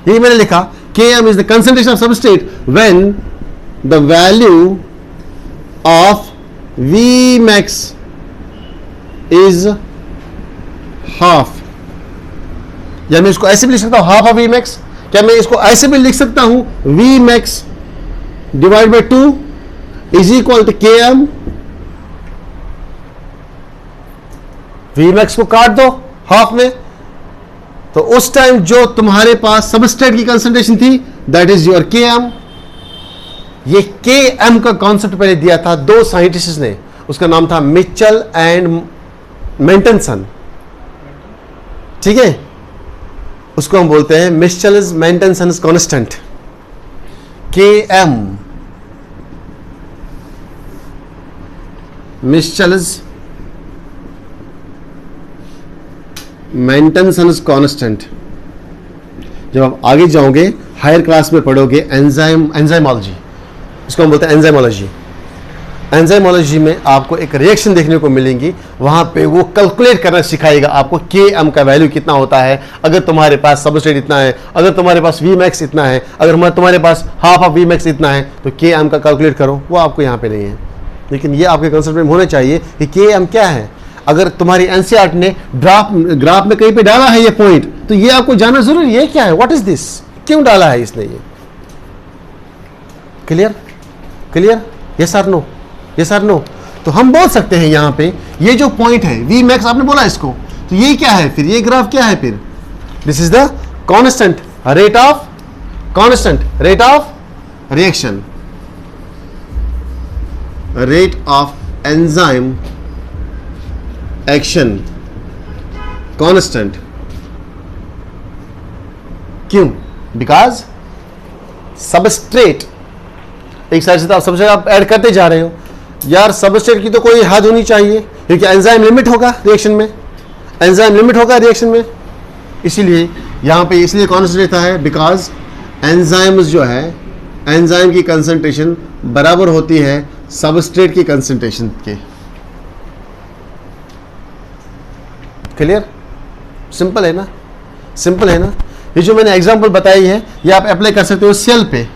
यही मैंने लिखा, Km is the concentration of substrate when the value of Vmax is half. या मैं इसको ऐसे भी लिख सकता हूं, हाफ ऑफ Vmax। क्या मैं इसको ऐसे भी लिख सकता हूं? Vmax divide by 2 is equal to Km। Vmax को काट दो हाफ में, तो उस टाइम जो तुम्हारे पास सबस्ट्रेट की कंसंट्रेशन थी, दैट इज योर Km। ये Km का कॉन्सेप्ट पहले दिया था दो साइंटिस्ट ने, उसका नाम था मिचेल एंड मेंटेनसन। ठीक है, उसको हम बोलते हैं मिचेल्स मेंटेनसन कांस्टेंट, Km। मिचेल्स मेंटेनसन कांस्टेंट जब आप आगे जाओगे हायर क्लास में पढ़ोगे एंजाइमोलॉजी, इसको हम बोलते हैं एंजाइमोलॉजी। एंजाइमोलॉजी में आपको एक रिएक्शन देखने को मिलेंगी, वहां पे वो कैलकुलेट करना सिखाएगा आपको Km का वैल्यू कितना होता है, अगर तुम्हारे पास सबस्ट्रेट इतना है, अगर तुम्हारे पास Vmax इतना है, अगर तुम्हारे पास हाफ ऑफ Vmax इतना है, तो Km का कैलकुलेट करो। वो आपको यहाँ पे नहीं है, लेकिन ये आपके कंसेप्ट में होना चाहिए कि Km क्या है। अगर तुम्हारी एनसीईआरटी ने ग्राफ में कहीं पे डाला है ये पॉइंट, तो ये आपको जानना जरूरी है क्या है, व्हाट इज दिस, क्यों डाला है इसने ये। क्लियर क्लियर, यस और नो, यस और नो। तो हम बोल सकते हैं यहाँ पे ये जो पॉइंट है Vmax आपने बोला इसको, तो ये क्या है फिर, ये ग्राफ क्या है फिर, this is the constant rate of reaction, rate of enzyme action constant. क्यों, बिकॉज सबस्ट्रेट एक साइड से तो आप सबस्ट्रेट आप ऐड करते जा रहे हो यार, सबस्ट्रेट की तो कोई हद होनी चाहिए, क्योंकि एंजाइम लिमिट होगा रिएक्शन में, एंजाइम लिमिट होगा रिएक्शन में। इसीलिए यहां पे इसलिए कांस्टेंट रहता है बिकॉज एंजाइम्स जो है, एंजाइम की कंसंट्रेशन बराबर होती है सबस्ट्रेट की कंसंट्रेशन के। क्लियर, सिंपल है ना, सिंपल है ना। ये जो मैंने एग्जांपल बताई है ये आप अप्लाई कर सकते हो सेल पे।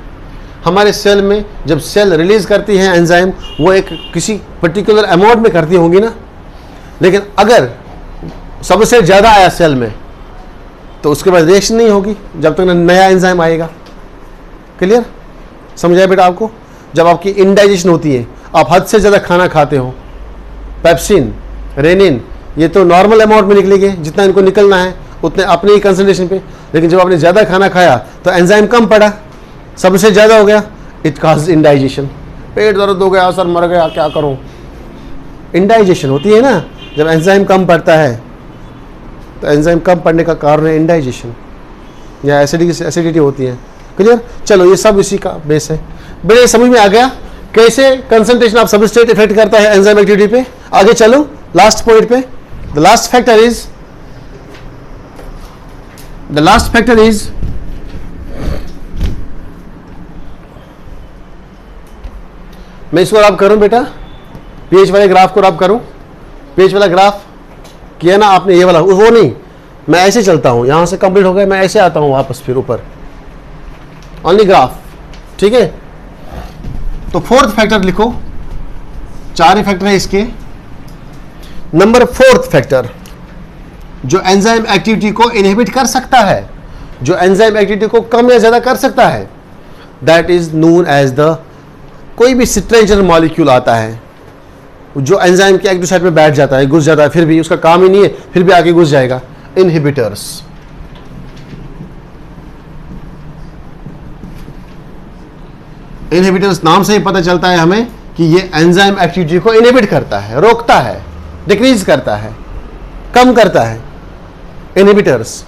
हमारे सेल में जब सेल रिलीज करती है एंजाइम, वो एक किसी पर्टिकुलर अमाउंट में करती होंगी ना, लेकिन अगर सबस्ट्रेट ज़्यादा आया सेल में तो उसके बाद रिएक्शन नहीं होगी जब तक नया एंजाइम आएगा। क्लियर, समझ आया बेटा आपको। जब आपकी इंडाइजेशन होती है, आप हद से ज़्यादा खाना खाते हो, पेप्सिन, रेनिन, ये तो नॉर्मल अमाउंट में निकलेंगे, जितना इनको निकलना है उतने अपने ही कंसंट्रेशन पे, लेकिन जब आपने ज़्यादा खाना खाया तो एंजाइम कम पड़ा, सबसे ज़्यादा हो गया, इट कॉज इंडाइजेशन। पेट दर्द हो गया सर, मर गया, क्या करूं, इंडाइजेशन होती है ना। जब एंजाइम कम पड़ता है तो एंजाइम कम पड़ने का कारण है इंडाइजेशन या एसिडिटी होती है। क्लियर, चलो ये सब इसी का बेस है। बड़े समझ में आ गया कैसे कंसंट्रेशन ऑफ सबस्ट्रेट इफेक्ट करता है एंजाइम एक्टिविटी पे। आगे चलो लास्ट पॉइंट पे। द लास्ट फैक्टर इज मैं इसको रब करूं बेटा, पेज वाले ग्राफ को रब करूं। पेज वाला ग्राफ किया ना आपने, ये वाला, वो नहीं, मैं ऐसे चलता हूं, यहां से कंप्लीट हो गया, मैं ऐसे आता हूं वापस फिर ऊपर, ओनली ग्राफ, ठीक है। तो फोर्थ फैक्टर लिखो, 4 फैक्टर है इसके। नंबर 4 फैक्टर जो एंजाइम एक्टिविटी को इनहिबिट कर सकता है, जो एंजाइम एक्टिविटी को कम या ज्यादा कर सकता है, that is known as the, कोई भी स्ट्रेंजर मॉलिक्यूल आता है जो एंजाइम के एक्टिव साइट पे बैठ जाता है, घुस जाता है, फिर भी उसका काम ही नहीं है, फिर भी आके घुस जाएगा, इनहिबिटर्स। इनहिबिटर्स नाम से ही पता चलता है हमें कि ये एंजाइम एक्टिविटी को इनहिबिट करता है, रोकता है, डिक्रीज करता है, कम करता है। इनहिबिटर्स,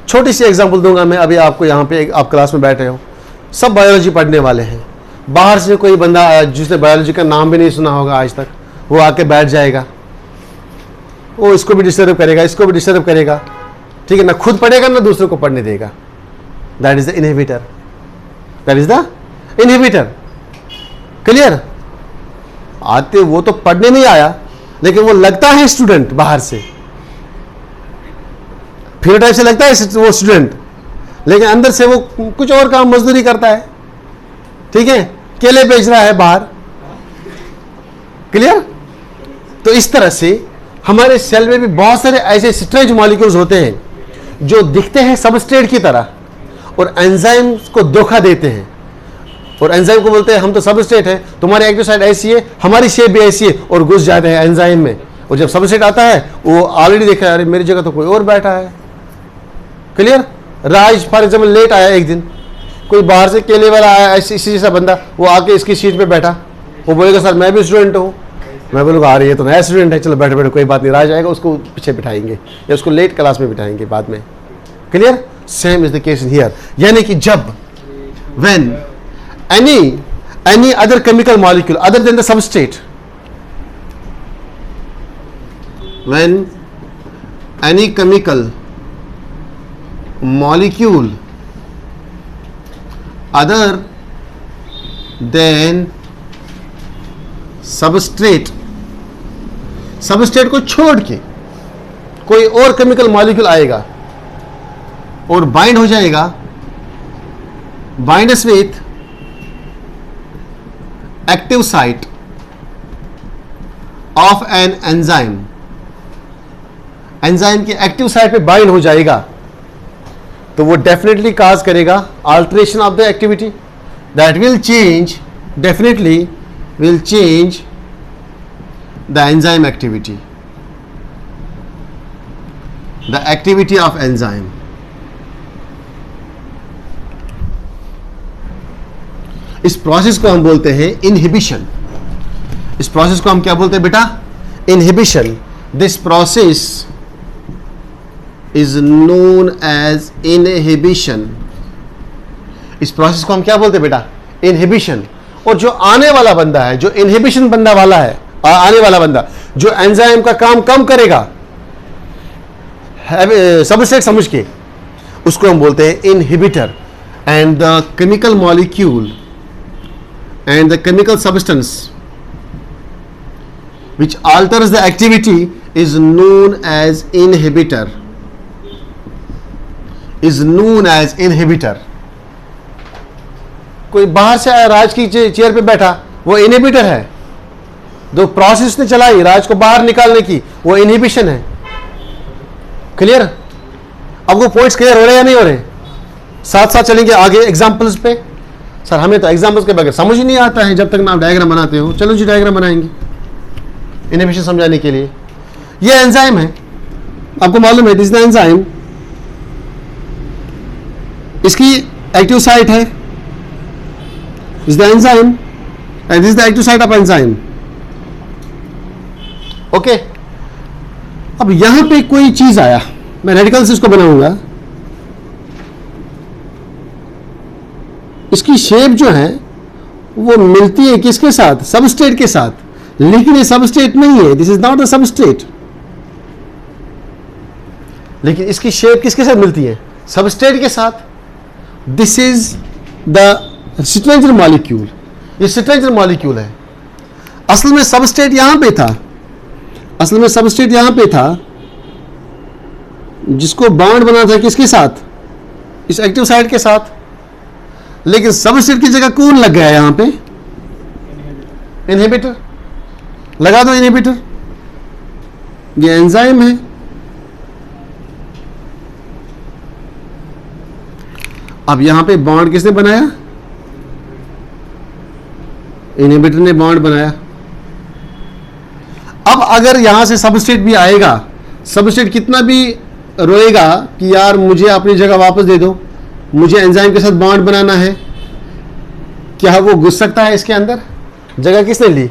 छोटी सी एग्जांपल दूंगा मैं अभी आपको। यहां पे आप क्लास में बैठे हो, सब बायोलॉजी पढ़ने वाले हैं, बाहर से कोई बंदा आया जिसने बायोलॉजी का नाम भी नहीं सुना होगा आज तक, वो आके बैठ जाएगा, वो इसको भी डिस्टर्ब करेगा, इसको भी डिस्टर्ब करेगा, ठीक है ना, खुद पढ़ेगा ना दूसरों को पढ़ने देगा। That is the inhibitor, that is the inhibitor. Clear, आते वो तो पढ़ने नहीं आया, लेकिन वो लगता है स्टूडेंट बाहर से, फिनोटाइप से लगता है वो स्टूडेंट, लेकिन अंदर से वो कुछ और काम मजदूरी करता है, ठीक है, केले बेच रहा है बाहर। क्लियर। तो इस तरह से हमारे सेल में भी बहुत सारे ऐसे स्ट्रेंज मॉलिक्यूल्स होते हैं जो दिखते हैं सबस्ट्रेट की तरह और एंजाइम को धोखा देते हैं, और एंजाइम को बोलते हैं हम तो सबस्ट्रेट है, तुम्हारी एक्टिव साइट ऐसी है, हमारी शेप भी ऐसी है, और घुस जाते हैं एंजाइम में। और जब सबस्ट्रेट आता है वो ऑलरेडी देखा है, अरे मेरी जगह तो कोई और बैठा है। Clear. Raj for example late आया एक दिन, कोई बाहर से केले वाला आया इसी जैसा बंदा, वो आके इसकी सीट पे बैठा, वो बोलेगा सर मैं भी स्टूडेंट हूँ, मैं बोलूँगा अरे ये तो नया स्टूडेंट है, चलो बैठे बैठे कोई बात नहीं, राज आएगा उसको पीछे बिठाएंगे या उसको लेट क्लास में बिठाएंगे बाद में। Clear. Same is the case here, यानी कि जब when any other chemical molecule other than the substrate, when any chemical molecule other than substrate, substrate को छोड़ के कोई और केमिकल मॉलिक्यूल आएगा और बाइंड हो जाएगा, binds with active site of an enzyme, enzyme की एक्टिव साइट पे बाइंड हो जाएगा, तो वो डेफिनेटली काज करेगा alteration of the activity that will change, definitely will change the enzyme activity, the activity of enzyme. इस प्रोसेस को हम बोलते हैं इनहिबिशन। इस प्रोसेस को हम क्या बोलते हैं बेटा? Inhibition. This process is known as inhibition. इस प्रोसेस को हम क्या बोलते हैं बेटा? इनहिबिशन। और जो आने वाला बंदा है, जो इनहिबिशन बंदा वाला है, आने वाला बंदा जो एंजाइम का काम कम करेगा सबस्ट्रेट समझ के, उसको हम बोलते हैं inhibitor. And the chemical molecule and the chemical substance which alters the activity is known as inhibitor, is known as inhibitor। कोई बाहर से आया, राज की चेयर पे बैठा, वो इनहिबिटर है। जो प्रोसेस ने चलाई राज को बाहर निकालने की, वो इनहिबिशन है। क्लियर? अब वो पॉइंट्स क्लियर हो रहे हैं या नहीं हो रहे? साथ साथ चलेंगे आगे एग्जांपल्स पे। सर हमें तो एग्जाम्पल्स के बगैर समझ ही नहीं आता है जब तक ना आप डायग्राम बनाते हो। चलो जी डायग्राम बनाएंगे इनहिबिशन समझाने के लिए। ये एंजाइम है, आपको मालूम है, दिस द एंजाइम, इसकी एक्टिव साइट है, this the enzyme and this the active site of enzyme. Okay, अब यहां पे कोई चीज आया, मैं रेडिकल से इसको बनाऊंगा। इसकी शेप जो है वो मिलती है किसके साथ? सबस्ट्रेट के साथ, लेकिन ये सबस्ट्रेट नहीं है, this is not a substrate. लेकिन इसकी शेप किसके साथ मिलती है? सबस्ट्रेट के साथ। This is the stranger molecule, ये स्ट्रेंजर मॉलिक्यूल है। असल में सबस्ट्रेट यहां पे था, असल में सबस्ट्रेट यहां पे था, जिसको बॉन्ड बना था किसके साथ? इस एक्टिव साइट के साथ। लेकिन सबस्ट्रेट की जगह कौन लग गया यहां पे? इनहिबिटर। लगा दो इनहिबिटर। ये एंजाइम है, अब यहां पे बॉन्ड किसने बनाया? इनहिबिटर ने बॉन्ड बनाया। अब अगर यहां से सबस्ट्रेट भी आएगा, सबस्ट्रेट कितना भी रोएगा कि यार मुझे अपनी जगह वापस दे दो, मुझे एंजाइम के साथ बॉन्ड बनाना है, क्या वो घुस सकता है इसके अंदर? जगह किसने ली?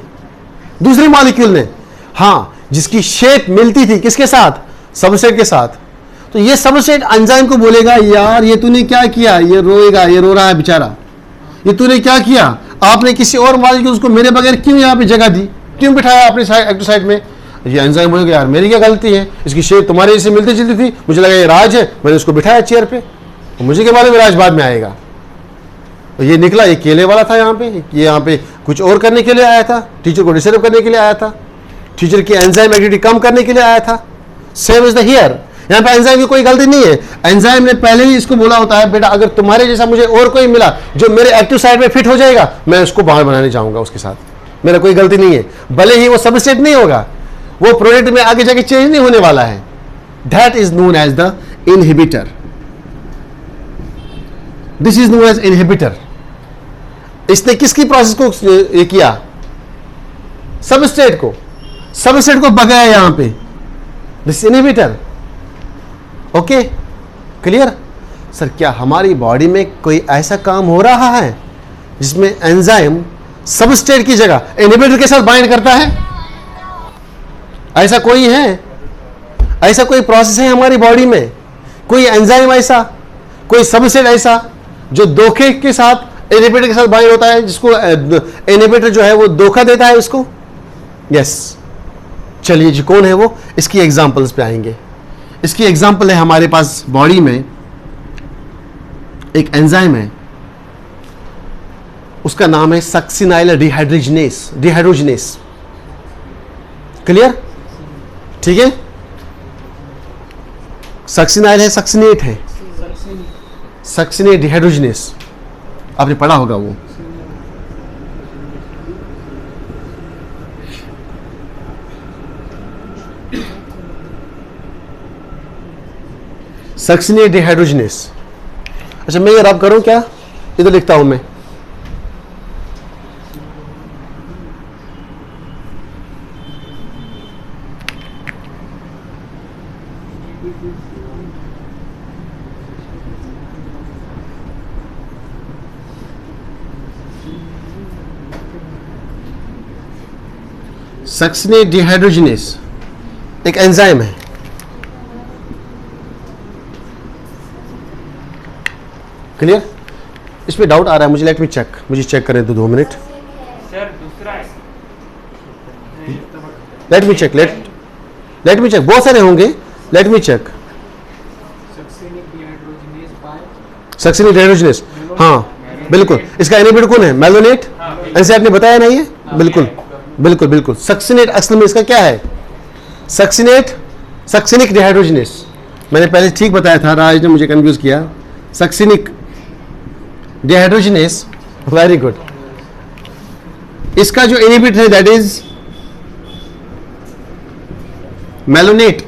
दूसरे मॉलिक्यूल ने। हाँ, जिसकी शेप मिलती थी किसके साथ? सबस्ट्रेट के साथ। तो ये सबस्ट्रेट एंजाइम को बोलेगा यार ये तूने क्या किया? ये रोएगा, ये रो रहा है बेचारा, ये तूने क्या किया? आपने किसी और मॉलिक्यूल को मेरे बगैर क्यों यहाँ पे जगह दी, क्यों बिठाया अपने एक्टिव साइड में? ये एंजाइम बोलेगा यार मेरी क्या गलती है, इसकी शेप तुम्हारे जैसे मिलती जुलती थी, मुझे लगा ये राज है, मैंने उसको बिठाया चेयर पे, तो मुझे के बारे में राज बाद में आएगा। तो ये निकला ये केले वाला था यहाँ पे, ये यहाँ पे कुछ और करने के लिए आया था, टीचर को डिस्टर्ब करने के लिए आया था, टीचर की एंजाइम एक्टिविटी कम करने के लिए आया था। सेम इज द हियर, यहाँ पे एंजाइम की कोई गलती नहीं है। एंजाइम ने पहले ही इसको बोला होता है बेटा अगर तुम्हारे जैसा मुझे और कोई मिला जो मेरे एक्टिव साइड में फिट हो जाएगा, मैं उसको बाहर बनाने चाहूंगा, उसके साथ मेरा कोई गलती नहीं है। भले ही वो सबस्ट्रेट नहीं होगा, वो प्रोडक्ट में आगे जाके चेंज नहीं होने वाला है। That is known as the inhibitor. This is known as inhibitor. इसने किसकी प्रोसेस को ये किया? सबस्ट्रेट को, सबस्ट्रेट को भगाया यहां पे, this inhibitor. Okay, clear? Sir क्या हमारी बॉडी में कोई ऐसा काम हो रहा है जिसमें एंजाइम सबस्ट्रेट की जगह इनहिबिटर के साथ बाइंड करता है? ऐसा कोई है? ऐसा कोई प्रोसेस है हमारी बॉडी में? कोई एंजाइम ऐसा, कोई सबस्ट्रेट ऐसा जो धोखे के साथ इनहिबिटर के साथ बाइंड होता है, जिसको इनहिबिटर जो है वो धोखा देता है उसको? यस। चलिए जी कौन है वो, इसकी एग्जांपल्स पे आएंगे। इसकी एग्जांपल है हमारे पास बॉडी में एक एंजाइम है, उसका नाम है सक्सिनाइल डिहाइड्रोजिनेस। क्लियर? ठीक है, सक्सिनाइल है, सक्सिनेट है, सक्सिनेट डिहाइड्रोजिनेस, आपने पढ़ा होगा वो। Succinate dehydrogenase. अच्छा, मैं ये रब करूं क्या? इधर लिखता हूं मैं। सक्सिनेट डिहाइड्रोजिनेस एक एंजाइम है। क्लियर? इस पे डाउट आ रहा है मुझे, लेट मी चेक, मुझे चेक करें तो 2 मिनट। सर दूसरा है, let me check, let me check, बहुत सारे होंगे, let me check. Succinic dehydrogenase, हाँ बिल्कुल। इसका इनहिबिटर कौन है? मेलोनेट। ऐसे आपने बताया ना ये, बिल्कुल बिल्कुल बिल्कुल। सक्सिनेट असल में इसका क्या है? Succinic dehydrogenase. मैंने पहले ठीक बताया था, राज ने मुझे कंफ्यूज किया। Succinic dehydrogenase, very good. इसका जो इनहिबिटर है that is malonate.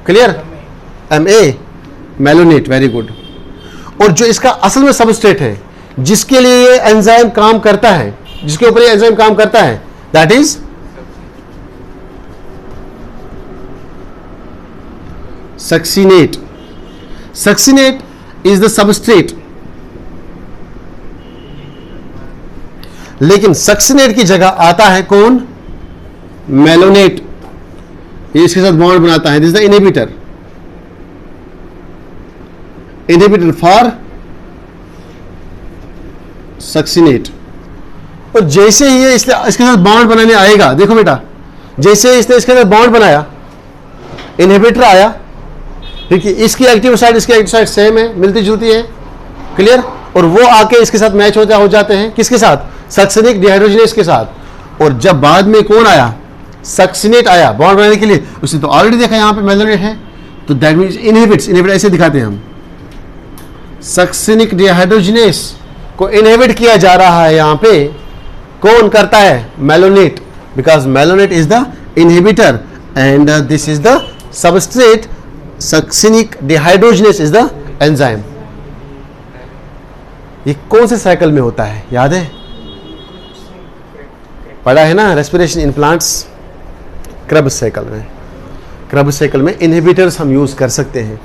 Clear? MA, malonate, very good. और जो इसका असल में सबस्ट्रेट है जिसके लिए ये एंजाइम काम करता है, जिसके ऊपर ये एंजाइम काम करता है, that is succinate. Succinate is the substrate, लेकिन सक्सिनेट की जगह आता है कौन? मेलोनेट। ये इसके साथ बॉन्ड बनाता है, this is the inhibitor, inhibitor for succinate. और जैसे ही ये इसके साथ बॉन्ड बनाने आएगा, देखो बेटा, जैसे इसने इसके साथ बॉन्ड बनाया, इनहिबिटर आया, देखिए इसकी एक्टिव साइड इसकी एक्टिव साइड सेम है, मिलती जुलती है। क्लियर? और वो आके इसके साथ मैच हो जाते हैं, किसके साथ? सक्सिनिक डिहाइड्रोजिनेस के साथ। और जब बाद में कौन आया? सक्सिनेट आया बॉन्ड बनाने के लिए। उसने तो ऑलरेडी देखा यहां पे मेलोनेट है, तो दैट मींस इनहिबिट्स, इनहिबिट ऐसे दिखाते हैं हम। सक्सिनिक डिहाइड्रोजिनेस को इनहिबिट किया जा रहा है यहां पे, कौन करता है? Malonate, because malonate is the inhibitor and this is the substrate. Succinic dehydrogenase is the enzyme. ये कौन से साइकिल में होता है, याद है? पढ़ा है ना, रेस्पिरेशन इन प्लांट्स, क्रब साइकिल में। क्रब साइकिल में इनहिबिटर्स हम यूज कर सकते हैं।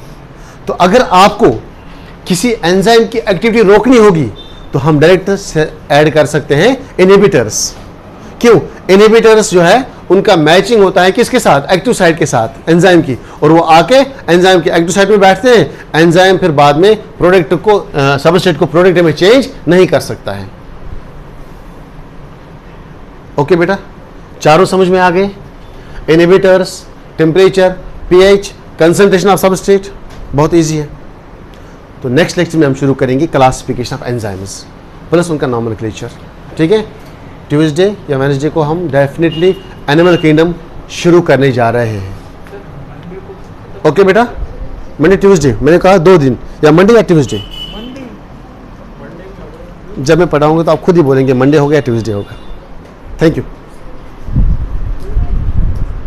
तो अगर आपको किसी एंजाइम की एक्टिविटी रोकनी होगी तो हम डायरेक्ट ऐड कर सकते हैं इनहिबिटर्स। क्यों? इनहिबिटर्स जो है उनका मैचिंग होता है किसके साथ? एक्टिव साइट के साथ, एंजाइम की, और वो आके एंजाइम के एक्टिव साइट में बैठते हैं। एंजाइम फिर बाद में प्रोडक्ट को, सबस्ट्रेट को प्रोडक्ट में चेंज नहीं कर सकता है। ओके बेटा, चारों समझ में आ गए? Inhibitors, temperature, pH, concentration of substrate, बहुत इजी है। तो नेक्स्ट लेक्चर में हम शुरू करेंगे क्लासिफिकेशन ऑफ एंजाइम्स प्लस उनका नॉमेनक्लेचर। ठीक है? ट्यूसडे या वेडनेसडे को हम डेफिनेटली एनिमल किंगडम शुरू करने जा रहे हैं। ओके बेटा, मंडे ट्यूसडे, मैंने कहा 2 दिन, या मंडे या ट्यूसडे। जब मैं पढ़ाऊंगा तो आप खुद ही बोलेंगे मंडे होगा या ट्यूसडे होगा। Thank you.